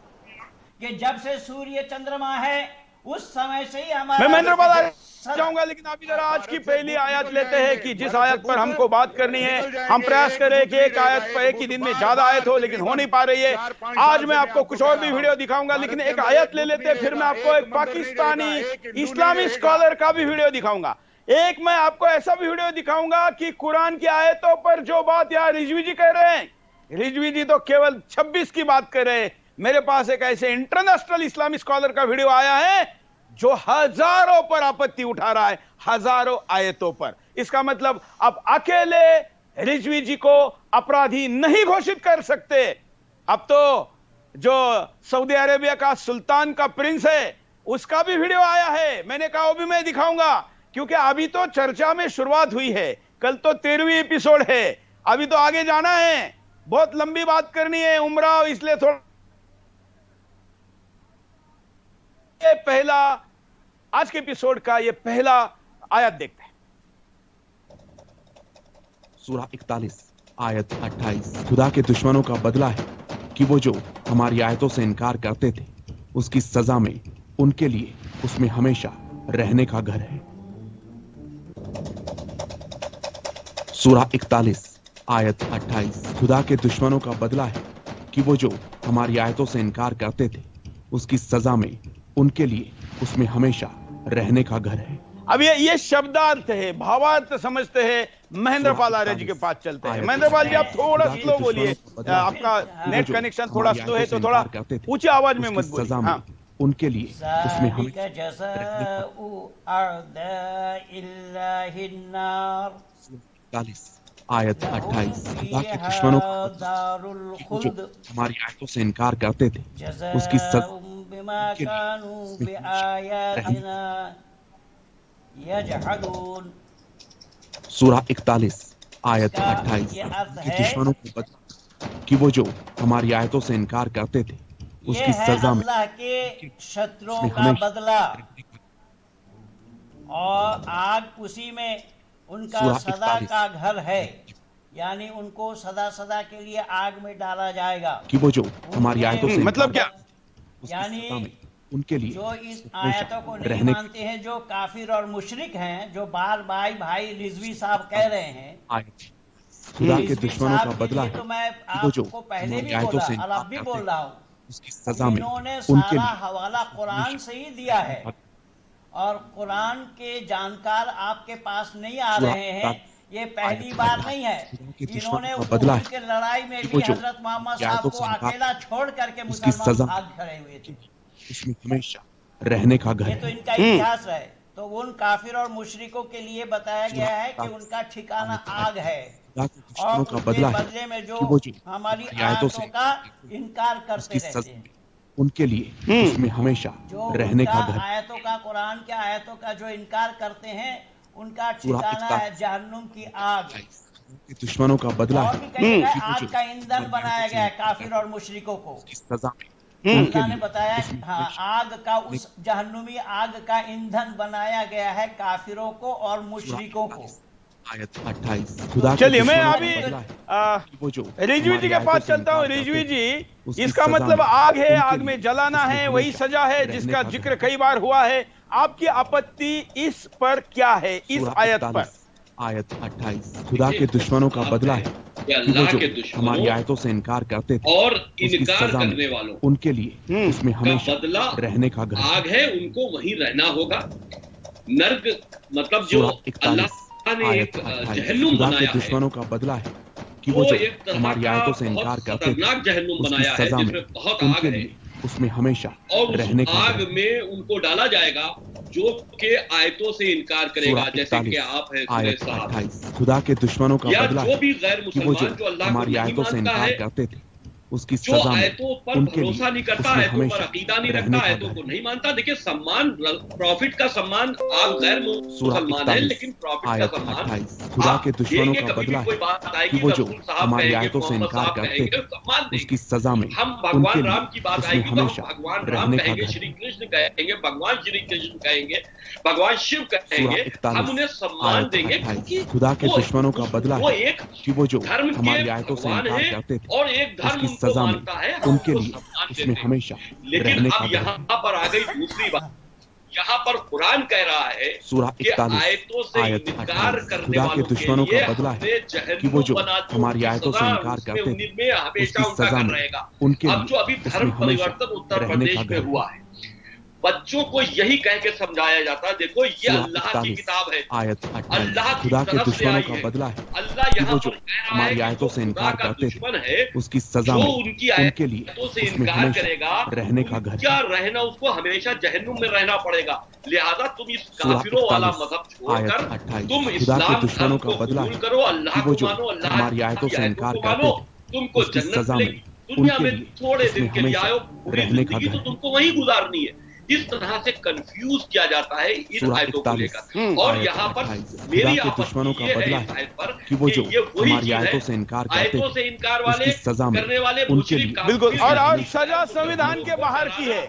कि जब से सूर्य चंद्रमा है उस समय से ही हमारा। मैं महेंद्रपाल चाहूंगा, लेकिन अभी जरा आज की पहली आयत लेते हैं कि जिस आयत पर हमको बात करनी है। हम प्रयास करें कि एक आयत पर एक ही दिन में ज्यादा आयत हो, लेकिन हो नहीं पा रही है। आज मैं आपको कुछ और भी वीडियो दिखाऊंगा, लेकिन एक आयत ले लेते हैं, फिर मैं आपको एक पाकिस्तानी इस्लामी स्कॉलर का भी वीडियो दिखाऊंगा। एक मैं आपको ऐसा भी वीडियो दिखाऊंगा कि कुरान की आयतों पर जो बात यहाँ रिजवी जी कह रहे हैं, रिजवी जी तो केवल 26 की बात कर रहे हैं। मेरे पास एक ऐसे इंटरनेशनल इस्लामी स्कॉलर का वीडियो आया है जो हजारों पर आपत्ति उठा रहा है, हजारों आयतों पर। इसका मतलब अब अकेले रिजवी जी को अपराधी नहीं घोषित कर सकते। अब तो जो सऊदी अरेबिया का सुल्तान का प्रिंस है उसका भी वीडियो आया है। मैंने कहा वो भी मैं दिखाऊंगा, क्योंकि अभी तो चर्चा में शुरुआत हुई है। कल तो 13वीं एपिसोड है, अभी तो आगे जाना है, बहुत लंबी बात करनी है उमरा, इसलिए थोड़ा पहला आज के एपिसोड का ये पहला आयत देखते हैं। सूरा 41 आयत 28। खुदा के दुश्मनों का बदला है कि वो जो हमारी आयतों से इनकार करते थे, उसकी सजा में उनके लिए उसमें हमेशा रहने का घर है। सूरा 41 आयत 28। खुदा के दुश्मनों का बदला है कि वो जो हमारी आयतों से इनकार करते थे, उसकी सजा में उनके लिए उसमें हमेशा रहने का घर है। अब ये शब्दार्थ है, भावार्थ समझते हैं। महेंद्रपाल आर्य जी के पास चलते हैं। महेंद्रपाल जी आप थोड़ा स्लो बोलिए, आपका नेट कनेक्शन थोड़ा स्लो है, तो थोड़ा ऊंची आवाज में मत बोलिए। हाँ, उनके लिए उसमें हमेशा आयत 28। खुदा के दुश्मनों जो हमारी आयतों से इनकार करते थे, उसकी सजा सूरा 41 आयत 28। दुश्मनों को बदला कि वो जो हमारी आयतों से इनकार करते थे, उसकी सजा में अल्लाह के शत्रुओं का बदला। और आग उसी में उनका सूरह सदा 41 का घर है, यानी उनको सदा सदा के लिए आग में डाला जाएगा। कि वो जो हमारी आयतों से मतलब क्या? उसकी यानी सजा में उनके लिए जो इस हमेशा आयतों को नहीं रहने मानते हैं, जो काफिर और मुशरिक हैं, जो बार भाई रिजवी साहब कह रहे हैं, आयत खुदा के रिजवी दुश्मनों का साहब के बदला लिए है तो मैं कि वो जो आपको पहले हमारी भी आयतों बोला से और इनकार अब भी करते बोल हैं, रहा हूँ, उसकी सजा में इन्होंने उनके सारा लिए हवाला कुरान से ही दिया है और कुरान के जानकार आपके पास नहीं आ सूरह रहे हैं। ये पहली बार नहीं है। खुदा के इन्होंने दुश्मनों का बदला उहुद है के लड़ाई में कि भी वो जो हजरत मोहम्मद हमारी साहब आयतों को से इनकार अकेला छोड़ करके उसकी मुसलमान सजा भाग खड़े हुए थे। उसमें हमेशा रहने का घर ये तो है। इनका इतिहास है। तो उन काफिर और मुशरिकों के लिए बताया गया है कि उनका ठिकाना आग है खुदा के और दुश्मनों का उसके बदला है बदले में जो कि वो जो हमारी हमारी आयतों आयतों से का इनकार करते उसकी रहते सजा हैं, में उनके लिए उसमें हमेशा जो रहने उनका का घर। आयतों का, कुरान के आयतों का जो इनकार करते हैं, उनका सूरह ठिकाना 41 है जहन्नुम की आग। के दुश्मनों का बदला और है भी कई जगह कि वो आग जो का ईंधन हमारी बनाया आयतों से गया है इनकार काफिर करते और हैं, मुशरिकों को। उसकी सजा में उनके अल्लाह ने लिए बताया, उसमें हाँ, हमेशा आग का, उस जहन्नुमी आग का ईंधन बनाया गया है काफिरों को और सूरह मुशरिकों को। 41 आयत 28 खुदा के चलिए मैं दुश्मनों का अभी बदला है कि वो जो रिजवी जी हमारी के आयतों पास से चलता हूँ। इनकार रिजवी करते हैं, जी, उसकी इसका सजा मतलब में आग है, उनके आग में लिए जलाना उसमें है, वही हमेशा सजा है रहने जिसका का जिक्र घर। कई बार हुआ है। आपकी आपत्ति इस पर क्या है, इस सूरह आयत पर? 41 आयत 28 खुदा के दुश्मनों का बदला है कि वो अल्लाह जो के दुश्मनों हमारी आयतों से इनकार करते थे और उसकी इनकार सजा करने में वालों उनके लिए उसमें का हमेशा बदला रहने का घर। आग है, उनको वहीं रहना होगा। नर्क मतलब जो सूरह 41 अल्लाह ने आयत एक 28 जहन्नुम खुदा के बनाया है, दुश्मनों का बदला है कि वो वो जो एक तरह हमारी का आयतों से बहुत इनकार करते थे खतरनाक जहन्नुम उसकी बनाया है सजा में जिसमें बहुत आग उनके है, लिए उसमें हमेशा और उस रहने का आग घर। में उनको डाला जाएगा जो के आयतों से इनकार करेगा, सूरह जैसे कि 41 आप है सूरह आयत साहब, 28 खुदा के दुश्मनों का या बदला जो है भी गैर कि वो जो मुसलमान जो अल्लाह को हमारी नहीं आयतों से मानता इनकार है, करते थे उसकी जो सजा में आयतों पर उनके भरोसा नहीं लिए करता, उसमें आयतों पर हमेशा अकीदा नहीं रखता, रहने का आयतों घर। को नहीं मानता। देखिए सम्मान, प्रॉफिट का सम्मान आप गैर सूरह मुसलमान है, 41 लेकिन प्रॉफिट का आयत सम्मान 28 खुदा आप के दुश्मनों देंगे। का कभी बदला भी कोई है बात कि आएगी, वो जो रसूल साहब हमारी कहेंगे, आयतों से मोहम्मद इनकार साहब करते कहेंगे, थे सम्मान उसकी देंगे। सजा में हम उनके भगवान लिए राम की बात उसमें आएगी तो हम हमेशा भगवान राम रहने का कहेंगे, घर। श्री कृष्ण कहेंगे, भगवान श्री कृष्ण कहेंगे, भगवान शिव कहेंगे, सूरह हम उन्हें 41 सम्मान आयत देंगे, 28 क्योंकि खुदा के दुश्मनों का बदला वो है एक कि वो जो धर्म के हमारी आयतों से भगवान इनकार है करते थे और एक धर्म उसकी उनको सजा में मानता है, हम उनके उनको लिए सम्मान उसमें देते हैं। हमेशा लेकिन रहने का अब घर। यहाँ पर आ गई दूसरी बात। यहाँ पर कुरान कह रहा है सूरह कि 41 आयतों से आयत इनकार 28 करने खुदा के वालों के दुश्मनों लिए का बदला हमने है कि वो जहन्नुम जो बना दी, हमारी उनकी आयतों से सजा इनकार उसमें करते थे उन्हीं में हमेशा उसकी उनका सजा घर में रहेगा। उनके अब जो लिए अभी उसमें धर्म हमेशा परिवर्तन उत्तर रहने का प्रदेश में घर। हुआ है, बच्चों को यही कह के समझाया जाता, देखो ये सूरह अल्लाह की 41 किताब है, आयत अल्लाह 28 की खुदा के तरफ से दुश्मनों आई का है। बदला है अल्लाह कि यहाँ वो पर जो कह रहा है हमारी कि आयतों जो से खुदा इनकार का करते थे दुश्मन है, उसकी सजा जो में उनकी उनके लिए आयतों से उसमें इनकार हमेशा करेगा, रहने का घर। उनका रहना, उसको हमेशा जहन्नुम में रहना पड़ेगा। लिहाजा तुम इस सूरह काफिरों वाला 41 मजहब आयत छोड़कर 28 तुम खुदा के इस्लाम दुश्मनों धर्म का को बदला कबूल है करो, कि अल्लाह वो को जो मानो, अल्लाह हमारी आयतों की से आयतों इनकार को करते मानो, थे तुमको उसकी जन्नत सजा में मिलेगी। दुनिया उनके में लिए थोड़े उसमें दिन के लिए हमेशा आयो, पूरी रहने का जिंदगी घर तो है। तुमको वहीं गुजारनी है। इस तरह से कंफ्यूज किया जाता है इन सूरह आयतों को 41 लेकर। और आयत यहाँ पर 28 खुदा मेरी के आपत्ति दुश्मनों का ये है बदला इस है आयत पर कि वो जो ये वही हमारी चीज है, आयतों से इनकार करते आयतों से थे इनकार वाले उसकी सजा में करने वाले उनके मुशरिक लिए बिल्कुल। काफिर और हैं। सजा संविधान के बाहर की है।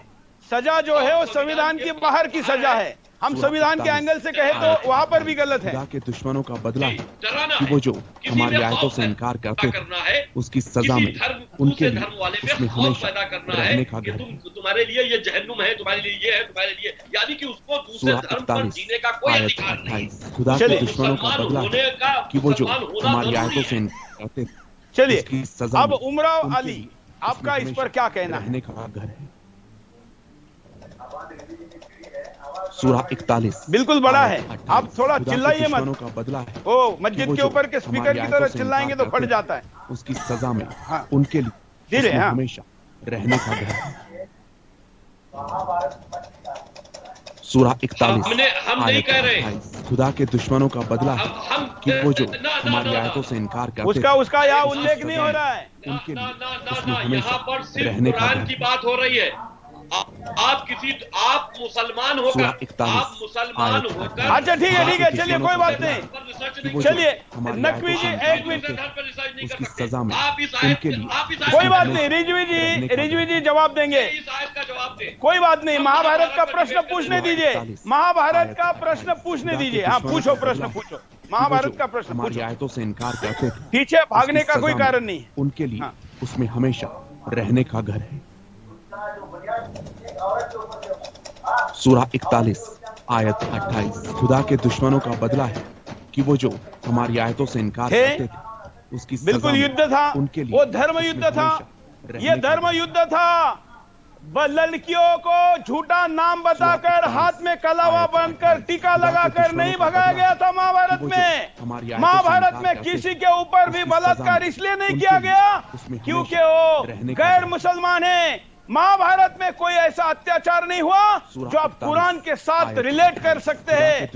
सजा जो है वो संविधान के बाहर की सजा है। हम सूरह संविधान के 41 एंगल से कहे तो वहां पर भी गलत है। खुदा के दुश्मनों का बदला है डराना कि है, वो जो किसी हमारी में आयतों खौफ से इनकार करते थे करना है, उसकी सजा किसी में धर्म उनके दूसरे लिए धर्म वाले में उसमें खौफ हमेशा पैदा करना है रहने का कि घर है। तुम्हारे लिए ये जहन्नुम है, तुम्हारे लिए ये है, तुम्हारे लिए, यानी कि उसको दूसरे सूरह धर्म पर 41 जीने का कोई आयत अधिकार नहीं। 28 खुदा चलिए, के दुश्मनों का मुसलमान बदला होने है का, कि वो जो मुसलमान होना हमारी जरूरी आयतों से है। इनकार करते थे चलिए, उसकी सजा अब में उमराव उनके अली, लिए आपका उसमें इस पर हमेशा क्या कहना है? रहने का घर है। सूरह 41 बिल्कुल बड़ा है, आयत आप 28 थोड़ा खुदा के चिल्लाइए मत। दुश्मनों का बदला है ओ कि मस्जिद वो के जो ऊपर के स्पीकर हमारी की आयतों तरह से चिल्लाएंगे इनकार तो फट करते जाता है। थे, उसकी सजा में हाँ। उनके लिए धीरे, उसमें हाँ। हमेशा रहने का घर है। सूरह 41 हम नहीं आयत कह रहे, 28 खुदा के दुश्मनों का बदला है हम कि वो जो ना हमारी आयतों से इनकार करते उसका थे, यहाँ उसकी उल्लेख नहीं सजा हो में रहा है। उनके ना लिए ना ना उसमें ना, हमेशा यहाँ पर सिर्फ रहने का कुरान घर की है। बात हो रही है। आप मुसलमान होकर, सूरह आप 41 मुसलमान आयत होकर, 28 अच्छा ठीक है, चलिए कोई बात नहीं। कि वो जो चलिए, हमारी नकवी आयतों जी से इनकार एक मिनट, करते थे, उसकी सजा में आप इस उनके आयत लिए आप इस कोई आयत बात का नहीं, जवाब, रिजवी रहने जी का रिजवी घर जी जवाब देंगे। इस आयत का जवाब आपने। कोई बात नहीं, महाभारत का प्रश्न पूछने दीजिए, महाभारत का प्रश्न पूछने दीजिए। हाँ पूछो, प्रश्न पूछो, महाभारत का प्रश्न हमारी पूछो। आयतों से इनकार करते थे, पीछे भागने का कोई कारण नहीं है उनके लिए हाँ। उसमें हमेशा रहने का घर है। सूरा 41 आयत 28। खुदा के दुश्मनों का बदला है कि वो जो हमारी आयतों से इनकार करते थे उसकी बिल्कुल युद्ध था, उनके लिए वो धर्म युद्ध था, ये धर्म युद्ध था। लड़कियों को झूठा नाम बताकर हाथ में कलावा बांधकर टीका लगाकर नहीं भगाया गया था महाभारत में। महाभारत में किसी के ऊपर भी बलात्कार इसलिए नहीं किया गया क्योंकि वो गैर मुसलमान है। महाभारत में कोई ऐसा अत्याचार नहीं हुआ जो आप कुरान के साथ रिलेट कर सकते हैं।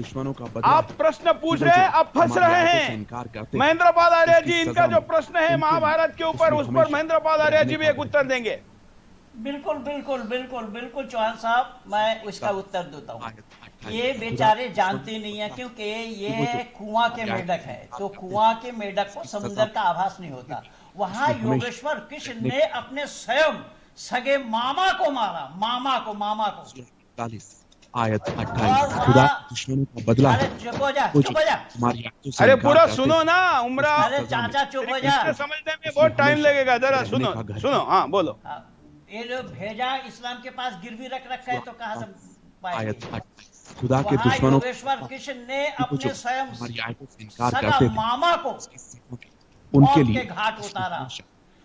आप प्रश्न पूछ रहे हैं, आप फंस रहे हैं। महेंद्र पाल आर्य जी, इनका जो प्रश्न है महाभारत के ऊपर, उस पर महेंद्र पाल आर्य जी भी एक उत्तर देंगे। बिल्कुल बिल्कुल बिल्कुल बिल्कुल चौहान साहब, मैं उसका उत्तर देता हूँ। ये बेचारे जानते नहीं है क्योंकि ये कुआं के मेढक है, तो कुआं के मेढक को समुद्र का आभास नहीं होता। वहां योगेश्वर कृष्ण ने अपने स्वयं सगे मामा को मारा, मामा को 40 आयत 28। खुदा दुश्मनों का बदला है। चुप हो जा। अरे पूरा सुनो ना उमरा। अरे चाचा चुप हो जा, समझने में बहुत टाइम लगेगा, जरा सुनो। हाँ बोलो। ये जो भेजा इस्लाम के पास गिरवी रख रखा है तो कहाँ से पाएंगे? खुदा के दुश्मनों योगेश्वर कृष्ण ने अपने स्वयं सगा मामा को उनके लिए घाट उतारा।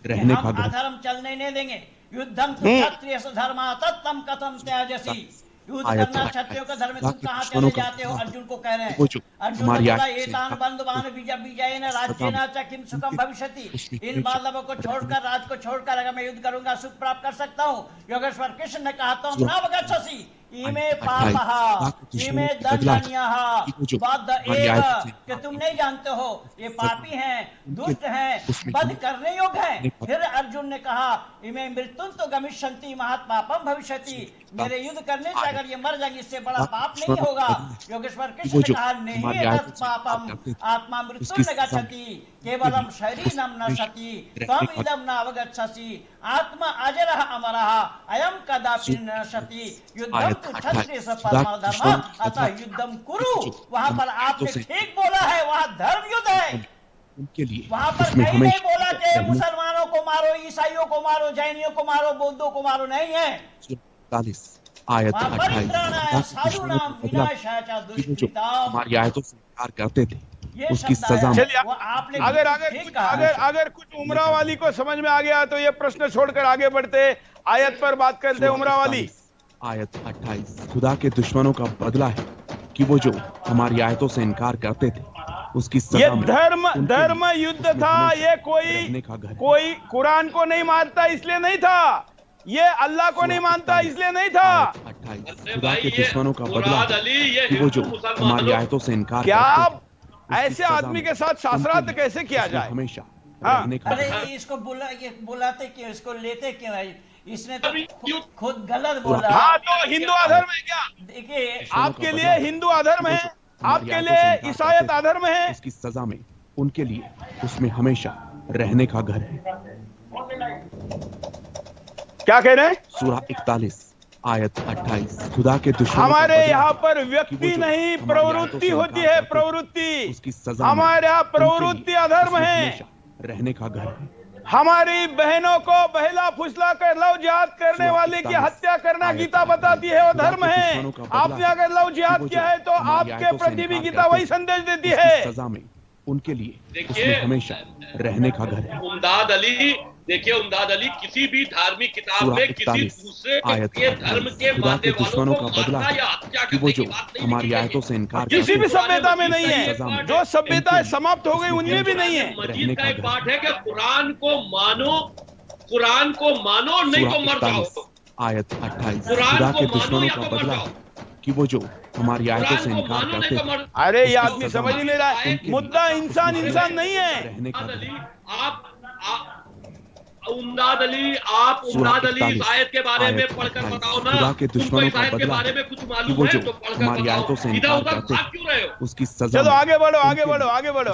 रहने का घर। अधर्म चलने नहीं देंगे। युद्धम तो क्षत्रिय धर्म तत्तम कथम त्याजसी। युद्ध करना क्षत्रियों का धर्म, तुम कहाँ चले जाते हो? अर्जुन को कह रहे हैं। अर्जुन ने बोला एतान बंधुवान विजयेन राज्येन च किम सुखम भविष्यति। इन बांधवों को छोड़कर, राज को छोड़कर अगर मैं युद्ध करूंगा सुख प्राप्त कर सकता हूँ। योगेश्वर कृष्ण ने कहा तुम न गच्छसि इमे पापः इमे दंडनीयः बद्ध एव, कि तुम नहीं जानते हो ये पापी हैं, दुष्ट हैं, बद करने योग्य हैं। फिर अर्जुन ने कहा इमे मृत्युं तो गमिष्यन्ति महत् पापम भविष्यति। मेरे युद्ध करने से अगर ये मर जाएंगे इससे बड़ा पाप नहीं होगा। योगेश्वर कृष्ण ने कहा नहीं तत् पापम आत्मा मृत्युं न गच्छति केवलम शरीरम नश्यति त्वम इदं न अवगच्छसि। आत्मा अजरः अमरः अयं कदापि न नश्यति। युद्धं तो क्षत्रिय से परम धर्म अतः युद्धम कुरु। वहां पर आपने ठीक बोला है, वहां धर्म युद्ध है। उनके लिए वहां पर कहीं नहीं बोला कि मुसलमानों को मारो, ईसाइयों को मारो, जैनियों को मारो, बौद्धों को मारो, नहीं है। 40 आयत 28। हमारी आयतों से इनकार करते थे उसकी सजा में। अगर कुछ उमरा वाली को समझ में आ गया तो ये प्रश्न छोड़कर आगे बढ़ते, आयत पर बात करते। उमरा वाली आयत 28। खुदा के दुश्मनों का बदला है कि वो जो हमारी आयतों से इनकार करते थे उसकी सजा ये में। धर्म युद्ध था। ये कोई कुरान को नहीं मानता इसलिए नहीं था, ये अल्लाह को नहीं मानता इसलिए नहीं था। खुदा के दुश्मनों का बदला है कि वो जो हमारी आयतों से इनकार क्या आप ऐसे आदमी के साथ शास्त्रार्थ कैसे किया जाए? हमेशा अरे इसको बुलाते क्यों, इसको लेते क्यों है? इसने तो खुद गलत बोला। हाँ तो हिंदू अधर्म है क्या? देखिए आपके लिए हिंदू अधर्म है, आपके लिए ईसाईयत अधर्म है। इसकी सजा में उनके लिए उसमें हमेशा रहने का घर है। क्या कह रहे हैं? सूरा 41 आयत 28। खुदा के दुश्मन हमारे यहाँ पर व्यक्ति नहीं प्रवृत्ति होती है, प्रवृत्ति। उसकी सजा हमारे यहाँ प्रवृत्ति अधर्म है, रहने का घर है। हमारी बहनों को बहला फुसला कर लव जिहाद करने वाले की हत्या करना गीता बताती है वो धर्म है। आपने अगर लव जिहाद किया है तो आपके प्रति भी गीता वही संदेश देती है। सजा में उनके लिए उसमें हमेशा रहने का घर है। उमदाद अली, देखिए उमदाद अली किसी भी धार्मिक किताब में किसी दूसरे के धर्म के मानने वालों को मारना या हत्या करने की बात नहीं हमारी आयतों से इनकार किसी भी सभ्यता में नहीं है। जो सभ्यताएं समाप्त हो गई उनमें भी नहीं है। मजीद का एक पाठ है कि कुरान को मानो नहीं तो मर जाओ। आयत 28। खुदा के दुश्मनों का बदला कि वो जो हमारी आयतों से इनकार करते हैं। अरे ये आदमी समझ ही नहीं रहा है, मुद्दा इंसान नहीं है। उमदाद अली, आप उमदाद अली इस आयत के बारे में पढ़कर बताओ ना। खुदा के दुश्मनों का आयत के बदला बारे में कुछ कि मालूम वो है जो तो पढ़कर हमारी आयतों से इधर इनकार उधर करते भाग क्यों रहे हो? उसकी सजा। चलो आगे बढ़ो, आगे बढ़ो। आगे बढ़ो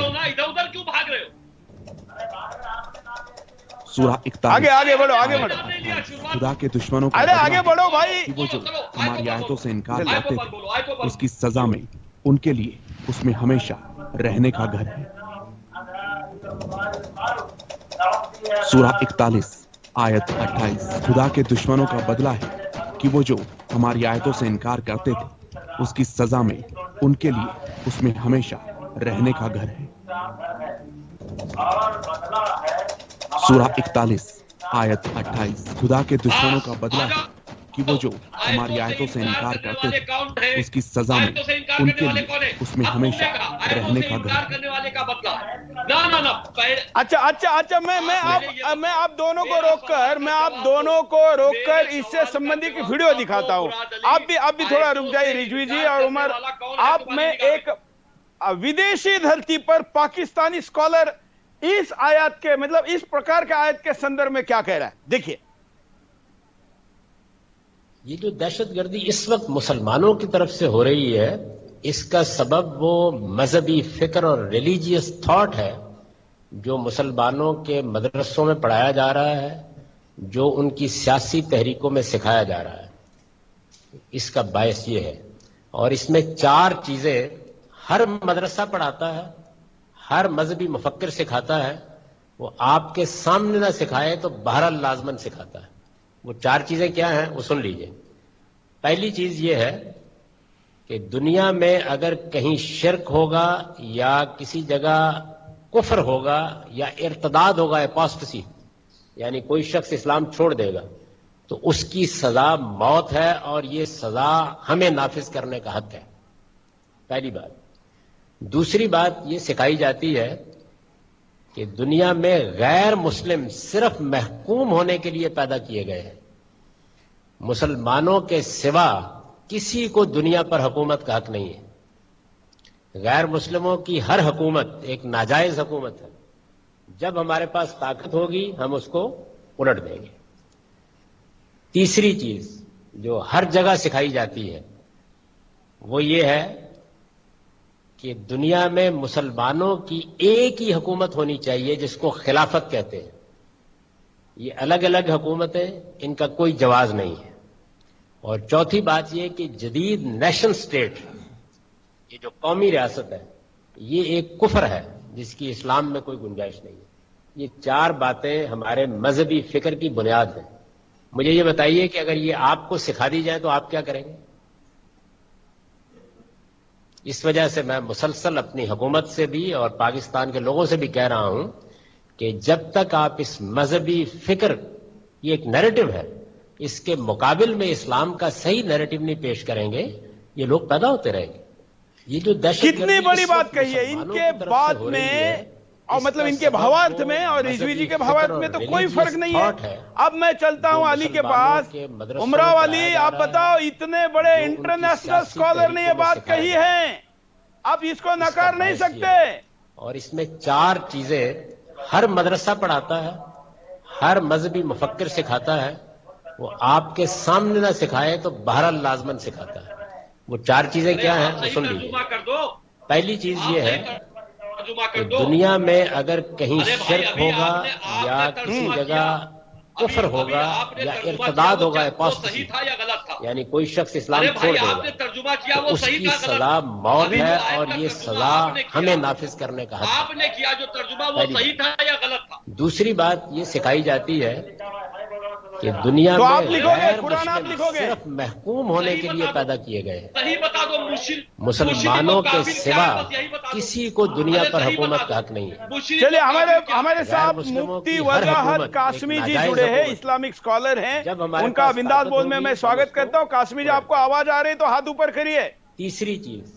ना, इधर उधर क्यों भाग रहे हो? सूरा 41 आगे बढ़ो। 28 खुदा के दुश्मनों का अरे आगे बढ़ो भाई। कि वो जो हमारी आयतों से इनकार करते थे उसकी सजा में उनके लिए उसमें हमेशा रहने का घर है। सूरह 41 आयत 28 खुदा के दुश्मनों का बदला है कि वो जो हमारी आयतों से इनकार करते थे उसकी सजा में उनके लिए उसमें हमेशा रहने का घर है। सूरह 41 आयत 28 खुदा के दुश्मनों का बदला है कि वो जो हमारी आयतों से इनकार करते थे उसकी सजा में उनके लिए उसमें हमेशा रहने का घर है। करने वाले का बदला। ना अच्छा मैं आप दोनों को रोककर इससे संबंधित वीडियो दिखाता हूं। आप भी थोड़ा रुक जाइए रिजवी जी और उमर। आप में एक विदेशी धरती पर पाकिस्तानी स्कॉलर इस आयत के मतलब इस प्रकार के आयत के संदर्भ में क्या कह रहा है, देखिए। ये जो दहशतगर्दी इस वक्त मुसलमानों की तरफ से हो रही है, इसका सबब वो मजहबी फिक्र और रिलीजियस थॉट है जो मुसलमानों के मदरसों में पढ़ाया जा रहा है, जो उनकी सियासी तहरीकों में सिखाया जा रहा है। इसका बायस ये है, और इसमें 4 चीजें हर मदरसा पढ़ाता है, हर मजहबी मुफक्किर सिखाता है। वो आपके सामने ना सिखाए तो बहरहाल लाजमन सिखाता है। वो 4 चीजें क्या हैं वो सुन लीजिए। पहली चीज ये है कि दुनिया में अगर कहीं शिर्क होगा या किसी जगह कुफ्र होगा या इर्तदाद होगा, एपोस्टेसी, यानी कोई शख्स इस्लाम छोड़ देगा, तो उसकी सजा मौत है और ये सजा हमें नाफिज करने का हक है। पहली बात। दूसरी बात ये सिखाई जाती है कि दुनिया में गैर मुस्लिम सिर्फ महकूम होने के लिए पैदा किए गए हैं। मुसलमानों के सिवा किसी को दुनिया पर हुकूमत का हक नहीं है। गैर मुस्लिमों की हर हुकूमत एक नाजायज हुकूमत है। जब हमारे पास ताकत होगी हम उसको उलट देंगे। तीसरी चीज जो हर जगह सिखाई जाती है वो ये है कि दुनिया में मुसलमानों की एक ही हुकूमत होनी चाहिए जिसको खिलाफत कहते हैं। ये अलग अलग हुकूमतें, इनका कोई जवाज नहीं है। और चौथी बात यह कि जदीद नेशन स्टेट, ये जो कौमी रियासत है, ये एक कुफ्र है जिसकी इस्लाम में कोई गुंजाइश नहीं है। ये 4 बातें हमारे मजहबी फिक्र की बुनियाद हैं। मुझे ये बताइए कि अगर ये आपको सिखा दी जाए तो आप क्या करेंगे? इस वजह से मैं मुसलसल अपनी हुकूमत से भी और पाकिस्तान के लोगों से भी कह रहा हूं कि जब तक आप इस मजहबी फिक्र, ये एक नैरेटिव है, इसके मुकाबिल में इस्लाम का सही नैरेटिव नहीं पेश करेंगे, ये लोग पैदा होते रहेंगे। ये जो दहशत कितनी बड़ी बात कही है इनके बाद में, और मतलब इनके भावार्थ में और रिजवी जी के भावार्थ में तो कोई फर्क नहीं है। अब मैं चलता हूं अली के पास। उमरा वाली, आप बताओ, इतने बड़े इंटरनेशनल स्कॉलर ने ये बात कही है, आप इसको नकार नहीं सकते। और इसमें 4 चीजें हर मदरसा पढ़ाता है, हर मजहबी मुफक्किर सिखाता है। वो आपके सामने ना सिखाए तो बहरहाल लाजमन सिखाता है। वो 4 चीजें क्या हैं वो सुन लीजिए। पहली चीज ये है कि दुनिया में अगर कहीं शिर्क होगा या किसी जगह कुफ्र होगा या इर्तदाद होगा, एपोस्टेसी, यानी कोई शख्स इस्लाम छोड़ देगा, तो उसकी सजा मौत है और ये सजा हमें नाफिज करने का हक है। आपने किया जो तर्जुमा वो सही था या गलत था? दूसरी बात ये सिखाई जाती है कि दुनिया में गैर मुस्लिम सिर्फ महकूम होने के लिए पैदा किए गए हैं। सही बता दो, मुसलमानों के सिवा किसी को दुनिया पर हुकूमत का हक नहीं है। चलिए हमारे साथ मुफ्ती वजाहत कासमी जी जुड़े हैं, इस्लामिक स्कॉलर हैं, उनका बिंदास बोल में मैं स्वागत करता हूं। कासमी जी, आपको आवाज आ रही है तो हाथ ऊपर करिए। तीसरी चीज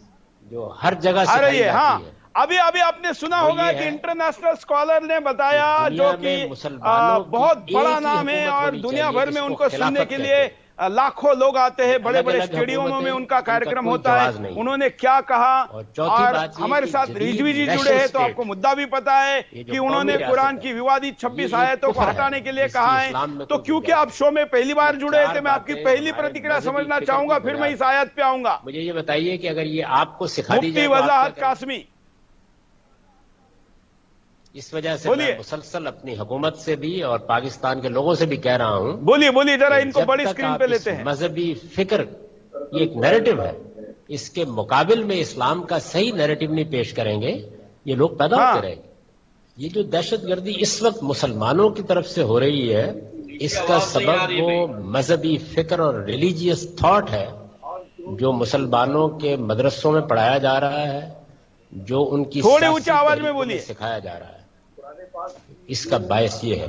जो हर जगह सिखाई जाती है, अभी आपने सुना होगा कि इंटरनेशनल स्कॉलर ने बताया, जो कि बहुत बड़ा नाम है और दुनिया भर में उनको सुनने के लिए लाखों लोग आते हैं, बड़े बड़े स्टेडियमों में उनका कार्यक्रम होता है। उन्होंने क्या कहा, और हमारे साथ रिजवी जी जुड़े हैं तो आपको मुद्दा भी पता है कि उन्होंने कुरान की विवादित 26 आयतों को हटाने के लिए कहा है। तो क्योंकि आप शो में पहली बार जुड़े थे, मैं आपकी पहली प्रतिक्रिया समझना चाहूंगा, फिर मैं इस आयत पे आऊंगा। मुझे ये बताइए कि अगर ये आपको सिखा दी जाए, मुफ्ती वजाहत कासमी, इस वजह से मैं मुसलसल अपनी हुकूमत से भी और पाकिस्तान के लोगों से भी कह रहा हूं, बोलिए जरा, इनको बड़ी स्क्रीन पे लेते हैं। मजहबी फिक्र ये एक नैरेटिव है, इसके मुकाबिल में इस्लाम का सही नैरेटिव नहीं पेश करेंगे, ये लोग पैदा होते रहेंगे। ये जो दहशतगर्दी इस वक्त मुसलमानों की तरफ से हो रही है, इसका सबब वो मजहबी फिक्र और रिलीजियस थॉट है जो मुसलमानों के मदरसों में पढ़ाया जा रहा है, जो उनकी थोड़े ऊंचे आवाज में बोलिए, सिखाया जा रहा है। इसका बायस ये है,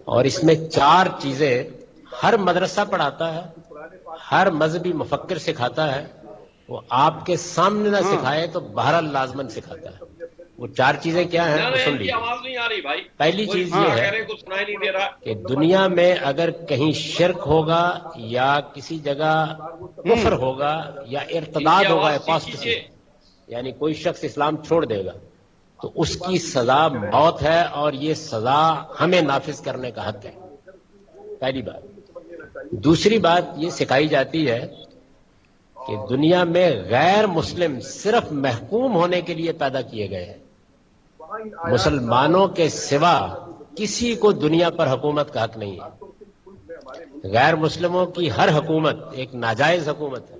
और इसमें 4 चीजें हर मदरसा पढ़ाता है, हर मजहबी मुफक्किर सिखाता है, वो आपके सामने ना सिखाए तो बहरहाल लाजमन सिखाता है। वो 4 चीजें क्या हैं, वो सुन लीजिए। आवाज नहीं आ रही भाई। पहली चीज ये है सुनाई नहीं दे रहा कि दुनिया में अगर कहीं शिर्क होगा या किसी जगह कुफ्र होगा या इर्तिदाद होगा, अपोस्टेसी, यानी कोई शख्स इस्लाम छोड़ देगा तो उसकी सजा मौत है, और ये सजा हमें नाफिज करने का हक है। पहली बात। दूसरी बात ये सिखाई जाती है कि दुनिया में गैर मुस्लिम सिर्फ महकूम होने के लिए पैदा किए गए हैं, मुसलमानों के सिवा किसी को दुनिया पर हुकूमत का हक नहीं है। गैर मुस्लिमों की हर हुकूमत एक नाजायज हुकूमत है।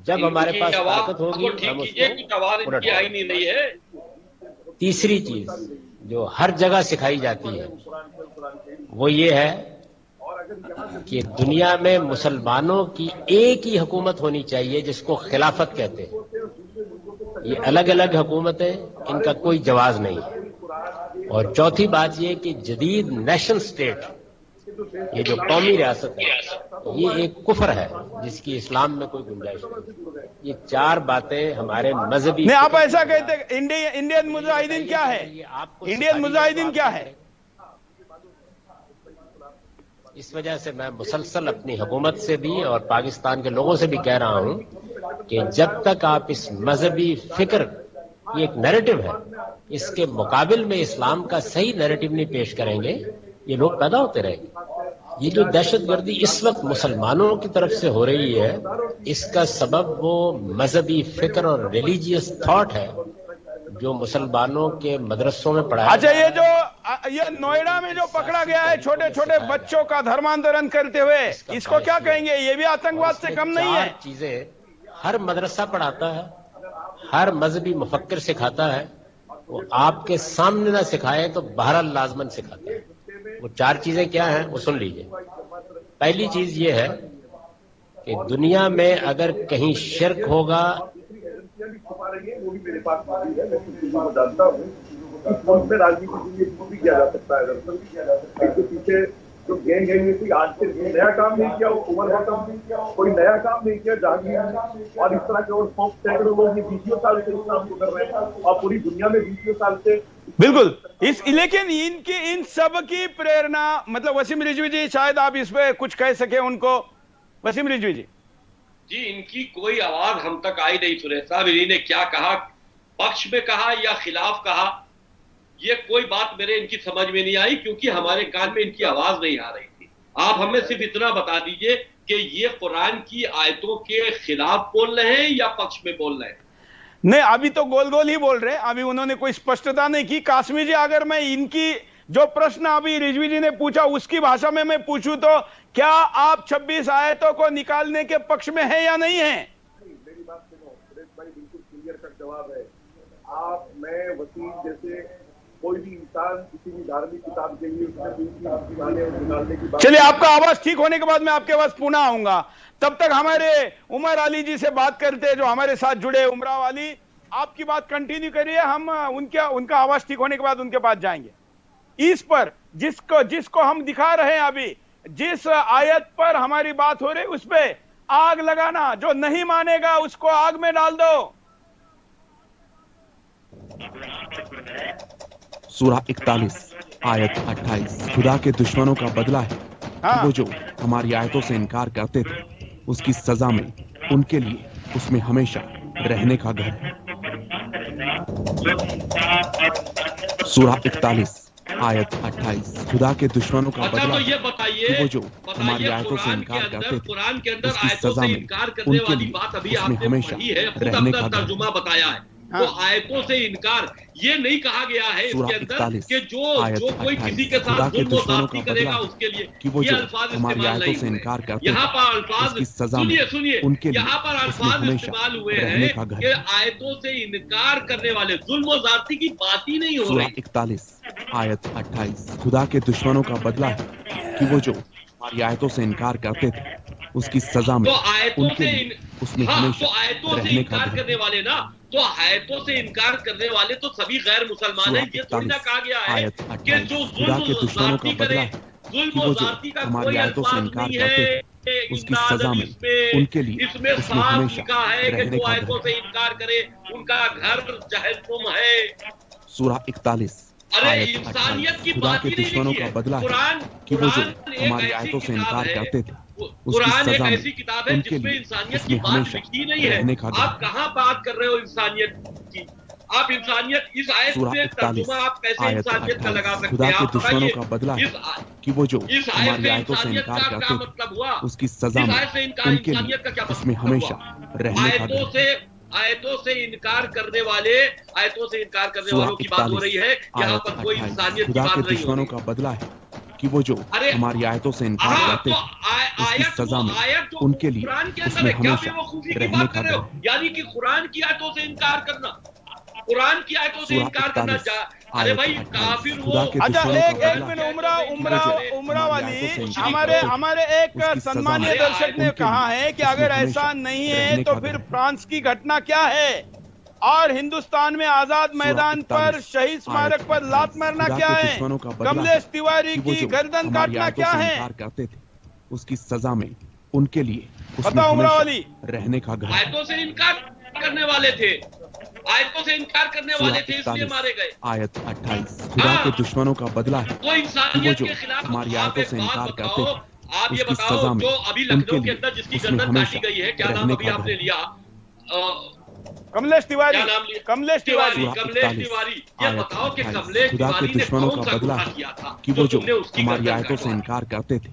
जब हमारे पास ताकत होगी हम उसको नहीं है। तीसरी चीज जो हर जगह सिखाई जाती है वो ये है कि दुनिया में मुसलमानों की एक ही हुकूमत होनी चाहिए जिसको खिलाफत कहते हैं। ये अलग अलग हुकूमतें, इनका कोई जवाज नहीं है। और चौथी बात ये कि जदीद नेशन स्टेट, ये जो कौमी रियासत है, ये एक कुफ्र है जिसकी इस्लाम में कोई गुंजाइश नहीं। ये 4 बातें हमारे मजहबी नहीं, आप ऐसा कहते हैं। इंडियन मुजाहिदीन क्या है? इंडियन मुजाहिदीन क्या है? इस वजह से मैं मुसलसल अपनी हुकूमत से भी और पाकिस्तान के लोगों से भी कह रहा हूं कि जब तक आप इस मजहबी फिक्र, ये एक नैरेटिव है, इसके मुकाबिल में इस्लाम का सही नैरेटिव नहीं पेश करेंगे, ये लोग पैदा होते रहेंगे। ये जो दहशतगर्दी इस वक्त मुसलमानों की तरफ से हो रही है, इसका सबब वो मजहबी फिक्र और रिलीजियस थॉट है जो मुसलमानों के मदरसों में पढ़ाया। अच्छा, ये नोएडा में जो पकड़ा गया है छोटे छोटे बच्चों का धर्मांतरण करते हुए, इसको क्या कहेंगे? ये भी आतंकवाद से कम नहीं है। चीजें हर मदरसा पढ़ाता है, हर मजहबी मुफक्किर सिखाता है, वो आपके सामने ना सिखाए तो बहरहाल लाजमन सिखाता है। वो 4 चीजें क्या हैं वो सुन लीजिए। पहली चीज ये है कि दुनिया में अगर कहीं शिर्क होगा, वो भी मेरे पास मैं जानता हूँ, इस मुल्क में राजनीति भी किया जा सकता है। इसके पीछे जो गैंग है, आज से नया काम नहीं किया, उमर खत्म कोई नया काम नहीं किया जहांगीर और इस तरह के और सैकड़ों लोग 20 साल से इस काम को कर रहे हैं, और पूरी दुनिया में 20 साल से। बिल्कुल। लेकिन इन सब की प्रेरणा, मतलब वसीम रिजवी जी, शायद आप इस पे कुछ कह सके उनको। वसीम रिजवी जी, इनकी कोई आवाज हम तक आई नहीं। सुरेश साहब, इन्होंने क्या कहा, पक्ष में कहा या खिलाफ कहा, ये कोई बात मेरे इनकी समझ में नहीं आई, क्योंकि हमारे कान में इनकी आवाज नहीं आ रही थी। आप हमें सिर्फ इतना बता दीजिए कि ये कुरान की आयतों के खिलाफ बोल रहे हैं या पक्ष में बोल रहे हैं? नहीं, अभी तो गोल गोल ही बोल रहे हैं। अभी उन्होंने कोई स्पष्टता नहीं की। कासमी जी, अगर मैं इनकी जो प्रश्न अभी रिजवी जी ने पूछा उसकी भाषा में मैं पूछूं तो क्या आप 26 आयतों को निकालने के पक्ष में है या नहीं है? मेरी बात सुनो सुरेश भाई, बिल्कुल क्लियर कट जवाब है। आप, मैं, वसीम जैसे कोई भी इंसान किसी भी धार्मिक किताब के लिए निकालने की बात। चलिए, आपका आवाज ठीक होने के बाद मैं आपके पास पुनः आऊंगा। तब तक हमारे उमर अली जी से बात करते हैं जो हमारे साथ जुड़े। उमरा वाली, आपकी बात कंटिन्यू करिए, हम उनका आवाज ठीक होने के बाद उनके पास जाएंगे। इस पर जिसको हम दिखा रहे हैं अभी, जिस आयत पर हमारी बात हो रही, उस पे आग लगाना, जो नहीं मानेगा उसको आग में डाल दो। सूरा 41 आयत 28। खुदा के दुश्मनों का बदला है कि वो जो हमारी आयतों से इनकार करते थे, उसकी सजा में उनके लिए उसमें हमेशा रहने का घर है। सूरा 41 आयत 28। खुदा के दुश्मनों का बदला ये बताइए कि वो जो हमारी आयतों से इनकार करते थे, उसकी सजा में उनके लिए उसमें हमेशा रहने का तर्जुमा बताया है। तो आयतों से इनकार ये नहीं कहा गया है इसके अंदर कि जो कोई किसी के साथ जुल्म और ज़्यादती करेगा उसके लिए ये अल्फाज इस्तेमाल नहीं हुए। यहाँ पर अल्फाज सुनिए यहाँ पर अल्फाज इस्तेमाल हुए हैं कि आयतों से इनकार करने वाले, जुल्म और ज़्यादती की बात ही नहीं हो रही। 41 आयत 28 खुदा के दुश्मनों का बदला है कि वो जो हमारी आयतों से इनकार करते थे उसकी सजा में तो आयतों से उसमें तो आयतों से इनकार करने वाले ना, तो आयतों से इनकार करने वाले तो सभी गैर मुसलमान हैं। ये थोड़ी ना कहा गया है कि जो जुल्म और ज़्यादती करे, जुल्म और ज़्यादती का कोई अल्फाज नहीं है उसकी सजा में उनके लिए इसमें साफ लिखा है कि जो आयतों से इनकार करे उनका घर जहन्नुम है। सूरा 41 अरे इंसानियत की बात ही नहीं लिखी है। कुरान कि वो जो हमारी आयतों से इनकार करते थे कुरान एक ऐसी किताब है जिसमें इंसानियत की बात लिखी नहीं है। आप कहाँ बात कर रहे हो इंसानियत की? आप इंसानियत इस आयत से तर्जुमा आप कैसे इंसानियत का लगा सकते हैं? आप दुश्मनों का बदला कि वो जो इस आयत से इंसानियत का क्या मतलब हुआ? उसकी सजा में इंसानियत का क्या उसमें हमेशा रहने का आयतों से इनकार करने वालों की बात हो रही है। यहाँ पर कोई इंसानियत की बात नहीं हो दुश्मनों का बदला है कि वो जो हमारी आयतों से इनकार करते हैं उसकी सजा में उनके लिए उसमें हमेशा रहने का डर। यानी कि कुरान की आयतों से इनकार करना, कुरान की आयतों से इनकार करना। अरे भाई काफिर वो। अच्छा एक मिनट उमरा वाली हमारे एक सम्मानीय दर्शक ने कहा है कि अगर ऐसा नहीं है तो फिर फ्रांस की घटना क्या है और हिंदुस्तान में आजाद मैदान पर शहीद स्मारक पर लात मारना क्या है, कमलेश तिवारी की गर्दन काटना क्या है? करते थे उसकी सजा में उनके लिए पता उमरा वाली रहने का घर। आयतों से इनकार करने वाले थे, आयतों से इनकार करने वाले थे इसलिए मारे गए। आयत 28 खुदा के दुश्मनों का बदला है वो इंसानियत के खिलाफ। हमारी आयतों से इनकार करते थे आप ये बताओ जो अभी लखनऊ के अंदर जिसकी गर्दन काटी गई है, क्या नाम अभी आपने लिया? कमलेश तिवारी। कमलेश तिवारी ये बताओ कि कमलेश तिवारी ने कौन सा गुनाह किया था कि वो जो हमारी आयतों से इनकार करते थे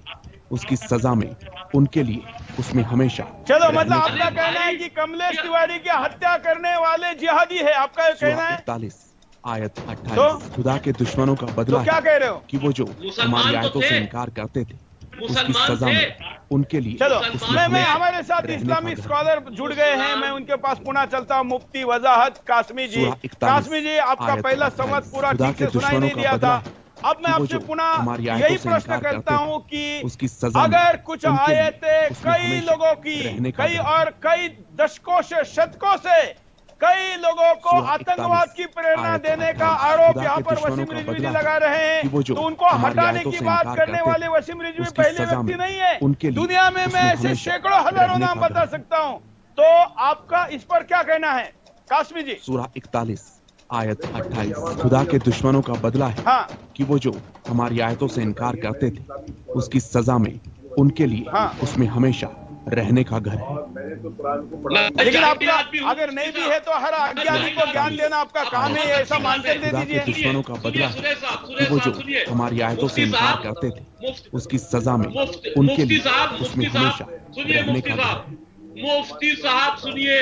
उसकी सजा में उनके लिए उसमें हमेशा। चलो मतलब आपका कहना है कि कमलेश तिवारी की हत्या करने वाले जिहादी है, आपका ये कहना है? 41 आयत 28 खुदा के दुश्मनों का बदला क्या कह रहे हो कि वो जो हमारी आयतों से इनकार करते थे उसकी सजा में उनके लिए। चलो मैं हमारे साथ इस्लामिक स्कॉलर जुड़ गए हैं, मैं उनके पास पुनः चलता हूँ। मुफ्ती वजाहत कासमी जी। कासमी जी आपका पहला संवाद पूरा ठीक से सुनाई नहीं दिया था। अब मैं आपसे पुनः यही प्रश्न करता हूँ कि अगर कुछ आयतें कई लोगों की कई दशकों से शतकों से कई लोगों को आतंकवाद की प्रेरणा देने का आरोप यहाँ पर वसीम रिजवी जी लगा रहे हैं, तो उनको हटाने की बात करने वाले वसीम रिजवी पहले व्यक्ति नहीं है। दुनिया में मैं ऐसे सैकड़ों हजारों नाम बता सकता हूँ। तो आपका इस पर क्या कहना है कासमी जी? सूरा 41 आयत 28 खुदा के दुश्मनों का बदला है कि वो जो हमारी आयतों से इनकार करते थे उसकी सजा में उनके लिए उसमें हमेशा रहने का घर है। लेकिन आपका अगर नहीं भी है तो हर अज्ञानी को ज्ञान देना आपका काम है, ऐसा मानकर दे दीजिए। दुश्मनों का बदला है कि वो जो हमारी आयतों से इनकार करते थे उसकी सजा में उनके लिए उसमें हमेशा रहने का घर है। मुफ्ती साहब सुनिए,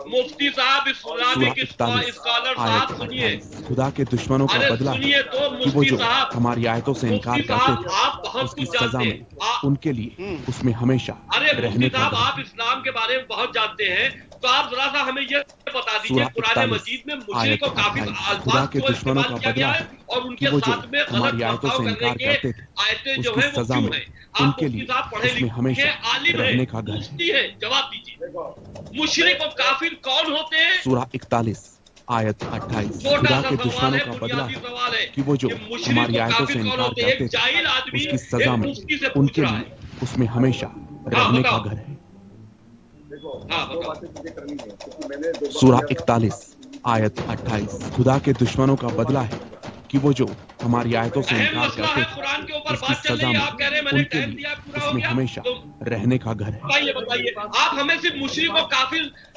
मुफ्ती साहब इस्लामिक स्कॉलर साहब सुनिए। खुदा के दुश्मनों का बदला सुनिए तो मुफ्ती साहब हमारी आयतों से इनकार करते थे उसकी सजा में उनके लिए उसमें हमेशा रहने का घर। आप इस्लाम के बारे में बहुत जानते हैं, तो आप जरा सा हमें ये बता दीजिए कुरान मजीद में मुशरिक को काफी अल्फाज को इस्तेमाल किया गया है और उनके साथ में गलत बर्ताव करने के आयतें जो है वो क्यों है? आप मुफ्ती साहब पढ़े लिखे आलिम है, मुफ्ती है, जवाब दीजिए। मुशरिक और काफिर कौन होते हैं? सूरा 41 आयत 28 खुदा के दुश्मनों का बदला है कि वो जो हमारी आयतों से इनकार करते थे उसकी सजा में उनके लिए उसमें हमेशा रहने का घर है। सूरा 41 आयत 28 खुदा के दुश्मनों का बदला है कि वो जो हमारी आयतों से इनकार करते थे उसकी सजा में उनके लिए उसमें हमेशा रहने का घर है। बताइए आप हमें सिर्फ मुशरिक और काफिर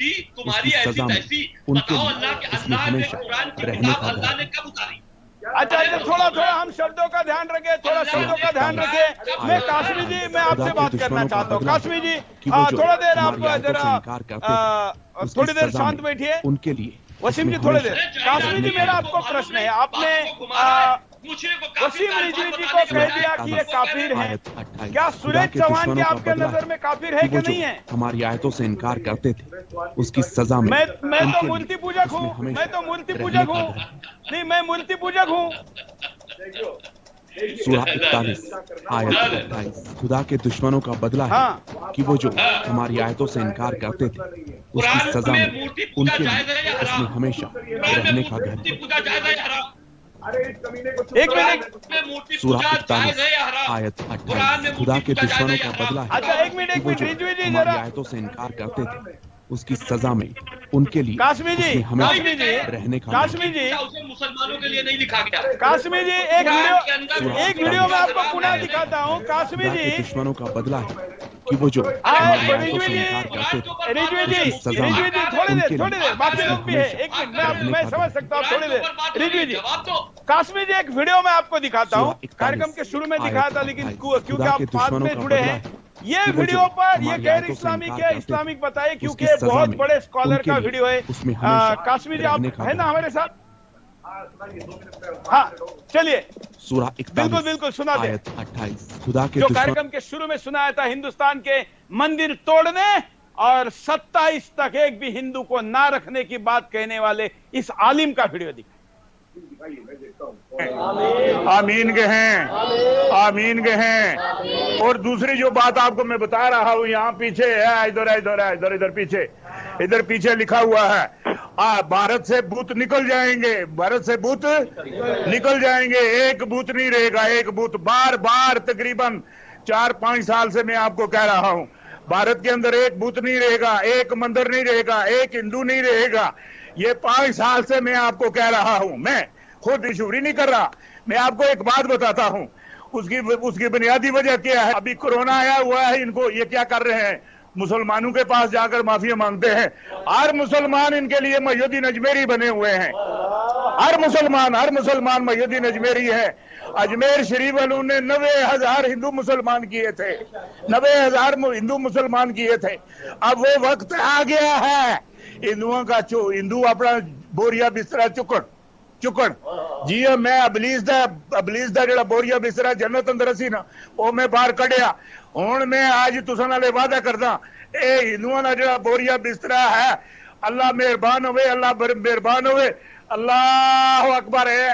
बुद्धि, तुम्हारी उसकी ऐसी सजा में तैसी, उनके बताओ लिए अल्लाह के इसमें अल्लाह ने हमेशा कुरान की रहने किताब का अल्लाह डर ने कब उतारी? अच्छा अच्छा, थोड़ा थोड़ा हम शब्दों का ध्यान रखें, थोड़ा शब्दों का ध्यान रखें। मैं कासमी जी, मैं आपसे बात करना चाहता हूँ। कासमी जी थोड़ा देर आप जरा थोड़ी देर शांत बैठिए। उनके लिए वसीम जी थोड़ी देर। कासमी जी, मेरा आपको प्रश्न है, आपने वसीम रिजवी जी को कह दिया कि ये काफिर हैं, क्या सुरेश चौहान के आपके नजर में काफिर है कि नहीं है? हमारी आयतों से इनकार करते थे, उसकी सजा में मैं तो मूर्ति पूजक हूँ, मैं तो मूर्ति पूजक हूँ, नहीं मैं मूर्ति पूजक हूँ। सूरा 41 आयत 28 खुदा के दुश्मनों का बदला है कि वो जो हमारी आयतों से इनकार करते थे, उसकी सजा में उनके लिए उसमें हमेशा रहने का घर है। एक मिनट, सूरा 41 आयत 28 खुदा के दुश्मनों का बदला है। अच्छा एक मिनट रिजवी जी हमारी जरा। आयतों से इनकार करते थे, उसकी सजा में उनके लिए कासमी जी, उसमें हमेशा कासमी जी, रहने का कासमी जी, उसे मुसलमानों के लिए नहीं लिखा गया। कासमी जी एक वीडियो में आपको पुनः दिखाता हूँ। कासमी खुदा के जी, दुश्मनों का बदला है कि वो जो हमारी आयतों से इनकार करते थे, रिजवी जी, उसकी सजा में थोड़ी देर बाकी लोग भी है। एक मिनट, मैं समझ सकता हूँ, थोड़ी देर। रिजवी जी, कासमी जी एक वीडियो में आपको दिखाता हूँ, कार्यक्रम के शुरू में दिखाया था, लेकिन क्योंकि आप बाद में जुड़े हैं, ये वीडियो पर ये गैर इस्लामिक है, इस्लामिक बताइए, क्योंकि बहुत बड़े स्कॉलर का वीडियो है। कासमी जी आप है ना हमारे साथ? हाँ चलिए, सूरा 41 बिल्कुल सुना दे। आयत 28 खुदा के जो दुश्मन कार्यक्रम के शुरू में सुनाया था, हिंदुस्तान के मंदिर तोड़ने और 27 तक एक भी हिंदू को ना रखने की बात कहने वाले इस आलिम का वीडियो दिखा। आमीन के हैं, आमीन के हैं। और दूसरी जो बात आपको मैं बता रहा हूँ, यहाँ पीछे है, इधर पीछे, इधर पीछे लिखा हुआ है, भारत से भूत निकल जाएंगे, भारत से भूत निकल जाएंगे, एक भूत नहीं रहेगा, एक भूत। बार बार तकरीबन 4-5 साल से मैं आपको कह रहा हूँ, भारत के अंदर एक भूत नहीं रहेगा, एक मंदिर नहीं रहेगा, एक हिंदू नहीं रहेगा। ये 5 साल से मैं आपको कह रहा हूं, मैं खुद इशूरी नहीं कर रहा। मैं आपको एक बात बताता हूं, उसकी बुनियादी वजह क्या है। अभी कोरोना आया हुआ है, इनको ये क्या कर रहे हैं, मुसलमानों के पास जाकर माफिया मांगते हैं। हर मुसलमान इनके लिए मयूद्दीन अजमेरी बने हुए हैं, हर मुसलमान मयूद्दीन अजमेरी है। अजमेर शरीफ वालों ने 90,000 हिंदू मुसलमान किए थे, 90,000 हिंदू मुसलमान किए थे। अब वो वक्त आ गया है हिंदुओं का, हिंदू अपना बोरिया बिस्तरा चुकन जी। मैं अबलीस दा जेड़ा बोरिया बिस्तरा जन्नत अंदर सी ना, वो मैं बाहर कढ़िया। हुण मैं आज तुसां नाल वादा करदा, ए हिंदुआं दा जेड़ा बोरिया बिस्तरा है, अल्लाह मेहरबान होवे, अल्लाह मेहरबान होवे। अल्लाह अकबर है,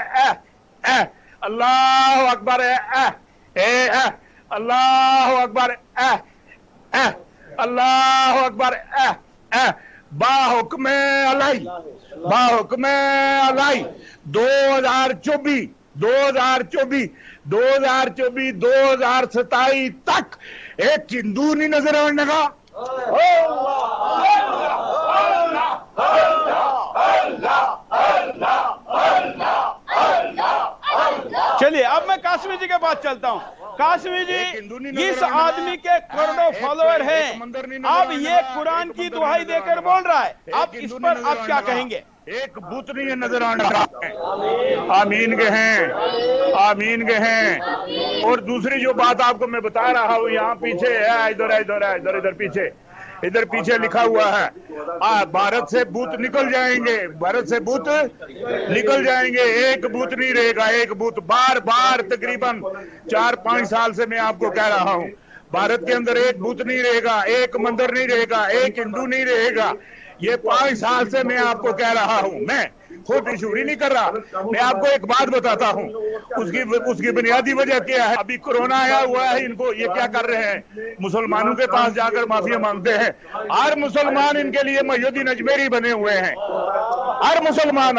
अल्लाह अकबर है, अल्लाह अकबर है, अल्लाह अकबर है। बाहुक्म अलाई 2027 तक एक हिंदू नहीं नजर आने लगा। चलिए अब मैं कासमी जी के पास चलता हूँ। कासमी जी, इस आदमी के करोड़ों फॉलोअर हैं, अब ये कुरान की दुहाई देकर बोल रहा है, आप इस पर आप क्या कहेंगे? एक बुत नहीं नजर आ रहा है। आमीन के हैं, आमीन के हैं। और दूसरी जो बात आपको मैं बता रहा हूँ, यहाँ पीछे है, इधर पीछे, इधर पीछे लिखा हुआ है, भारत से भूत निकल जाएंगे, भारत से भूत निकल जाएंगे, एक भूत नहीं रहेगा, एक भूत। बार बार तकरीबन 4-5 साल से मैं आपको कह रहा हूँ, भारत के अंदर एक भूत नहीं रहेगा, एक मंदिर नहीं रहेगा, एक हिंदू नहीं रहेगा। ये 5 साल से मैं आपको कह रहा हूं, मैं खुद इशूरी नहीं कर रहा। मैं आपको एक बात बताता हूं, उसकी बुनियादी वजह क्या है। अभी कोरोना आया हुआ है, इनको ये क्या कर रहे हैं, मुसलमानों के पास जाकर माफिया मांगते हैं। हर मुसलमान इनके लिए मयूद्दीन अजमेरी बने हुए हैं, हर मुसलमान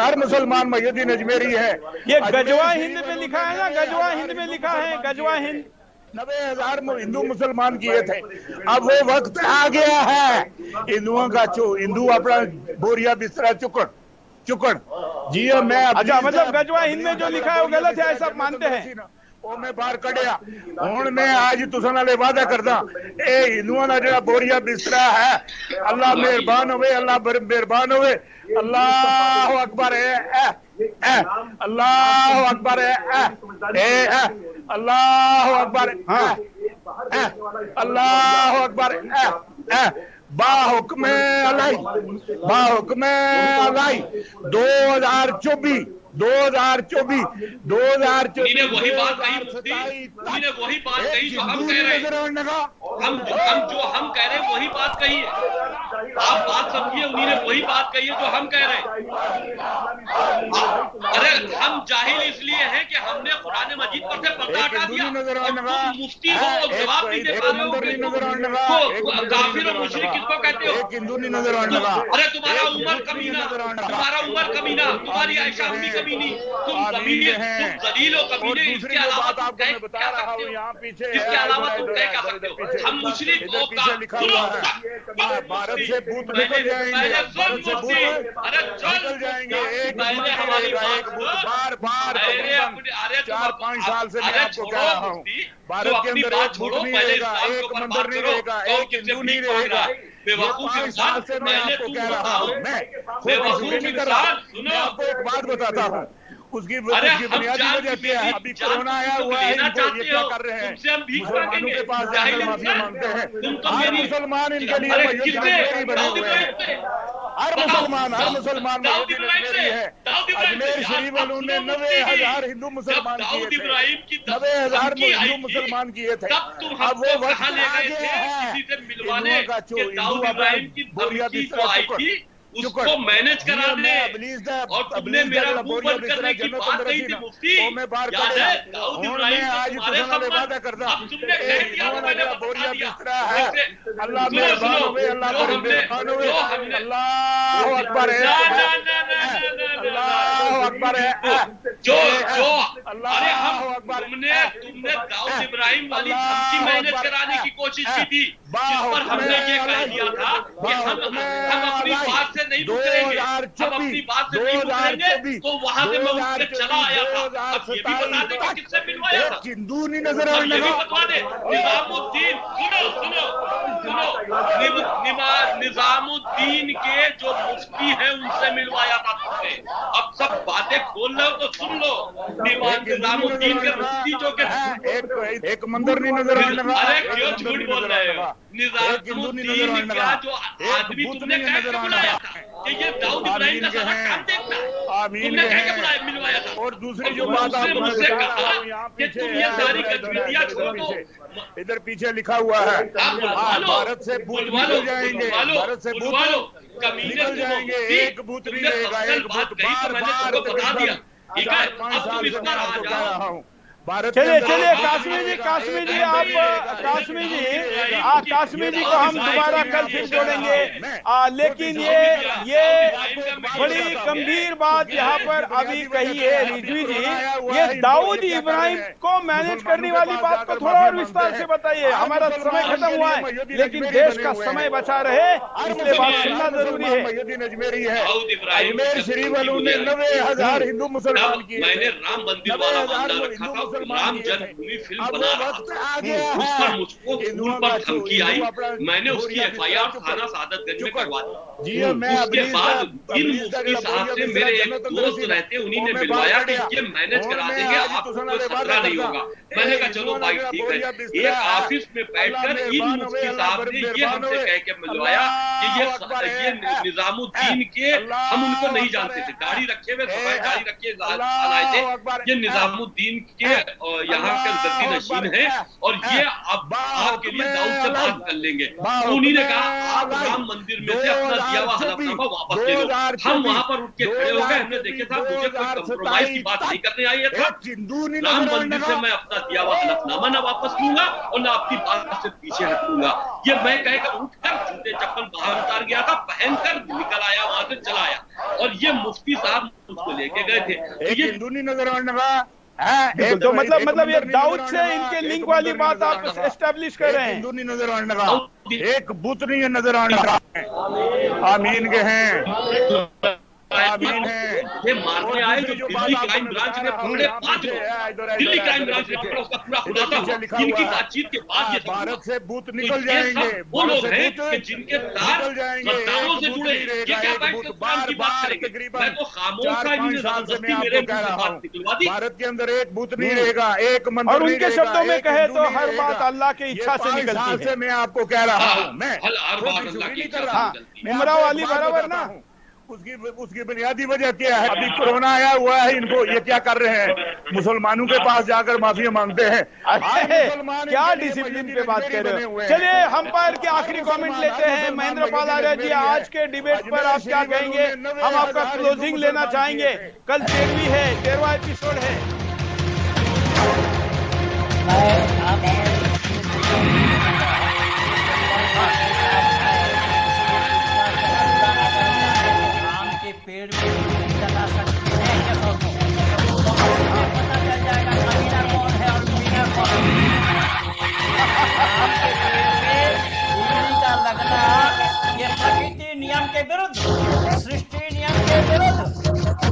मयूद्दीन अजमेरी है। ये गजवा हिंद में लिखा है ना, गजवा हिंद में लिखा है, गजवा हिंद। 90,000 हिंदू मुसलमान किए थे। अब वो वक्त आ गया है हिंदुओं का, हिंदू अपना बोरिया बिस्तरा चुकन जी। मैं अच्छा, मतलब गजवा हिंद में जो लिखा है वो गलत है, ऐसा मानते हैं? वो मैं बाहर कढ़िया। हुण मैं आज तुसां नाल वादा करदा, ए हिंदुआं दा जेड़ा बोरिया बिस्तरा है, अल्लाह मेहरबान होवे, अल्लाह मेहरबान होवे। अल्लाह अकबर अल्लाह अकबर अल्लाह अकबर अल्लाह अकबर बाहुक्म अलाई 2024 उन्होंने वही बात कही मुफ्ती, उन्होंने वही बात कही जो हम कह रहे हैं, हम कह रहे हैं वही बात कही है। आप बात समझिए, उन्होंने वही बात कही है जो हम कह रहे हैं। अरे हम जाहिल इसलिए हैं कि हमने कुरान मजीद पर से पर्दा हटा दिया। मुफ्ती हो और जवाब नहीं दे पा रहे हो, काफिर और मुशरिक किसको कहते हो? अरे तुम्हारा उमर कमीना, तुम्हारी आयशा हुई कमीनी, तुम जलील हो कमीने, इसके अलावा तुम कह क्या सकते हो? इसके अलावा तुम कह क्या सकते हो? हम मुशरिक हो भारत से भूत निकल जाएंगे, अरे चल जाएंगे। मैंने हमारी बार 4-5 साल से मैं आपको कह रहा हूँ, भारत के अंदर एक भूत नहीं रहेगा, एक मंदिर नहीं रहेगा, एक हिंदू नहीं रहेगा। 5 साल से मैं आपको कह रहा हूँ, मैं नहीं कर रहा। मैं आपको एक बात बताता हूँ, उसकी बुनियादी वजह क्या है? अभी कोरोना आया हुआ है, इनको ये क्या कर रहे हैं? मुसलमानों के पास जाकर माफी मांगते हैं। हर मुसलमान इनके लिए मजबूरी बने हुए हैं। हर मुसलमान मजबूरी है। अजमेर शरीफ वालों ने 90,000 हिंदू मुसलमान किए थे, 90,000 हिंदू मुसलमान किए थे। अब वो वक्त आ गया है, हिंदुओं का बुनियादी उसको मैनेज करा दे। और तुमने मेरा मुंह बंद करने की बात कही थी मुफ्ती, याद है? दाऊद इब्राहिम आज वादा करता, तुमने कह दिया तो मैंने बोरिया बिस्तरा है। अल्लाह मेहरबान हुए, अल्लाह मेहरबान हुए, अल्लाह अकबर है, अल्लाह अकबर है। अरे तुमने दाऊद इब्राहिम वाली धमकी मैनेज कराने की कोशिश की थी, जिस पर हमने ये कह दिया था कि हम अपनी बात से नहीं मुकरेंगे, हम अपनी बात से नहीं मुकरेंगे। तो वहां से मैं उठ के चला आया था। अब ये भी बता दे कि किससे मिलवाया था? हिंदू नहीं नजर अब ये भी बता दे। निजामुद्दीन, सुनो, निजामुद्दीन के जो मुफ्ती हैं उनसे मिलवाया था तुमने। अब सब बातें खोल रहे हो तो सुन लो। निजामुद्दीन के मुफ्ती जो के एक मंदिर नहीं नजर आ रहा। अरे क्यों झूठ बोल रहे हो? निजामुद्दीन का जो आदमी तुमने कह के बुलाया था कि ये दाऊद इब्राहिम का सारा काम देखना है, तुमने कह के बुलाया मिलवाया था। और दूसरी जो बात आपने मुझसे कहा कि तुम ये सारी गतिविधियां छोड़ दो। इधर पीछे लिखा हुआ है, भारत से भूत निकल जाएंगे, भारत से भूत निकल जाएंगे, एक भूत नहीं रहेगा, एक भूत बार बता दिया। ठीक है, अब तुम इस पर आ जाओ। चलिए कासमी जी आप कासमी जी को हम दोबारा कल फिर जोड़ेंगे। लेकिन ये बड़ी गंभीर बात यहाँ पर अभी कही है रिजवी जी, ये दाऊद इब्राहिम को मैनेज करने वाली बात को थोड़ा और विस्तार से बताइए। हमारा समय खत्म हुआ है, लेकिन देश का समय बचा रहे, इसलिए बात सुनना जरूरी है। अजमेरी है, अजमेर शरीफ वालों ने 90,000 हिंदू मुसलमान किए। मैंने राम मंदिर वाला मामला रखा था, राम जन्मभूमि फिल्म बना रहा था, उस पर मुझको फोन पर धमकी आई, मैंने उसकी FIR थाना सादतगंज में करवा दी। उसके बाद इन मुफ्ती साहब से मेरे एक दोस्त रहते, उन्हीं ने मिलवाया कि ये मैनेज करा देंगे, आपको खतरा नहीं होगा। मैंने कहा चलो भाई ठीक है। एक ऑफिस में बैठकर इन मुफ्ती साहब ने ये हमसे कह के मिलवाया कि ये निजामुद्दीन के, हम उनको नहीं जानते थे, दाढ़ी रखे हुए, सफेद दाढ़ी रखे आए थे, ये निजामुद्दीन के यहाँ के गद्दी नशीन है और ये अब आपके लिए दाऊद से बात कर लेंगे। तो उन्हीं ने कहा आप राम मंदिर में से अपना दिया हुआ हलफनामा वापस ले लो। हम वहां पर उठ के खड़े हो गए, हमने देखे था मुझे कोई कंप्रोमाइज की बात नहीं करने आई है। राम मंदिर से मैं अपना दिया हुआ हलफनामा न वापस लूंगा और न अपनी बात से पीछे हटूंगा। ये मैं कहकर उठकर जूते चप्पल बाहर उतार गया था, पहनकर निकल आया, वहां से चला आया। और ये मुफ्ती साहब उसको लेके गए थे। ये हिंदू नहीं नजर आने लगा। तो मतलब ये दाऊद से इनके लिंक वाली बात आप एस्टेब्लिश कर रहे हैं। हिंदू नहीं नजर आने लगा, एक बुत नहीं नजर आने लगा। आमीन के हैं। मुझे मारने आए जो दिल्ली क्राइम ब्रांच ने पकड़े 5 लोग, दिल्ली क्राइम ब्रांच ने पकड़ा, उसका पूरा खुलासा हुआ। इनकी बातचीत के बाद ये भारत से बूथ निकल जाएंगे, वो लोग हैं कि जिनके तार मतदारों से जुड़े। ये क्या बैठ के कुरान की बात करेंगे? मैं तो खामोश था, इन्होंने जबरदस्ती मेरे मुंह से बात निकलवा दी। भारत के अंदर एक बूथ नहीं रहेगा, एक मंदिर और उनके शब्दों में कहे तो हर बात अल्लाह की इच्छा से निकलती है। मैं आपको कह रहा हूँ, मैं हर बात अल्लाह की इच्छा से निकलती है। उमराव वाली बराबर ना, उसकी बुनियादी वजह क्या है? अभी कोरोना आया हुआ है, इनको ये क्या कर रहे हैं? मुसलमानों के पास जाकर माफी मांगते हैं। क्या डिसिप्लिन पे बात कर रहे हो? चलिए अंपायर के आखिरी कमेंट लेते हैं। महेंद्र पाल आर्य जी, आज के डिबेट पर आप क्या कहेंगे? हम आपका क्लोजिंग लेना चाहेंगे। कल 13वां एपिसोड है। आम के पेड़ में लगा सकते हैं क्या सोचो? तो इसमें पता चल जाएगा कमीना कौन है और मीना कौन है। आम के पेड़ में इमली का लगना ये प्रकृति नियम के विरुद्ध, सृष्टि नियम के विरुद्ध।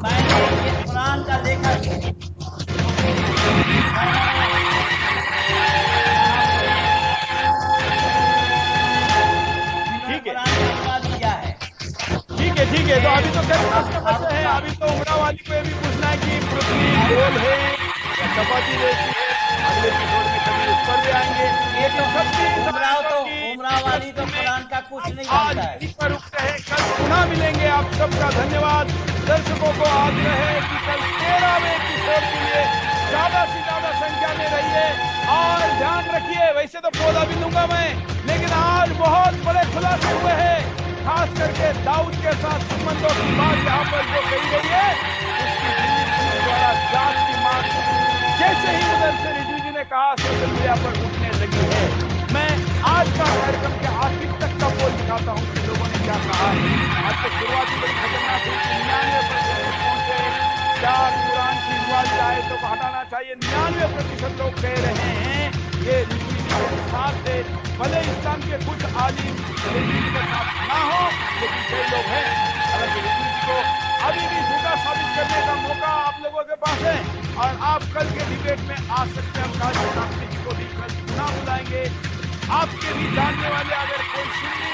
मैंने ये कुरान का देखा है। ठीक है, तो अभी तो क्या है? अभी तो उमराव वाली को भी पूछना है कि पृथ्वी गोल है या चपाती जैसी है। अगले एपिसोड में कभी उस पर भी आएंगे। ये तो उमराव वाली तो कुरान का कुछ नहीं जानता है। इस पर रुकते हैं, कल पुनः मिलेंगे। आप सबका धन्यवाद। दर्शकों को आग्रह है कि कल 13वें एपिसोड के लिए ज्यादा से ज्यादा संख्या में रहिए और ध्यान रखिए। वैसे तो पौधा भी लूंगा मैं, लेकिन आज बहुत बड़े खुलासे हुए हैं, खास करके दाऊद के साथ संबंधों की बात यहाँ पर जो कही गई है, उसकी दिल्ली पुलिस द्वारा जांच की मांग जैसे ही उधर से रिजवी जी ने कहा सोशल मीडिया पर उठने लगी है। मैं आज का कार्यक्रम के आखिर तक का पोल दिखाता हूँ कि लोगों ने क्या कहा है। आज तो शुरुआती बड़ी खतरनाक हुई कि 99% पहुंचे क्या कुरान की विवादित आयतों को हटाना चाहिए। 99% लोग कह रहे हैं ये रिजवी जी के साथ है। भले इस्लाम के कुछ आलिम रिजवी जी के साथ ना हो, लेकिन कई लोग हैं। हालांकि रिजवी जी को अभी भी झूठा साबित करने का मौका आप लोगों के पास है और आप कल के डिबेट में आ सकते हैं। हम काजी साहब जी को भी कल पुनः बुलाएंगे। आपके भी जानने वाले अगर कोई सुन्नी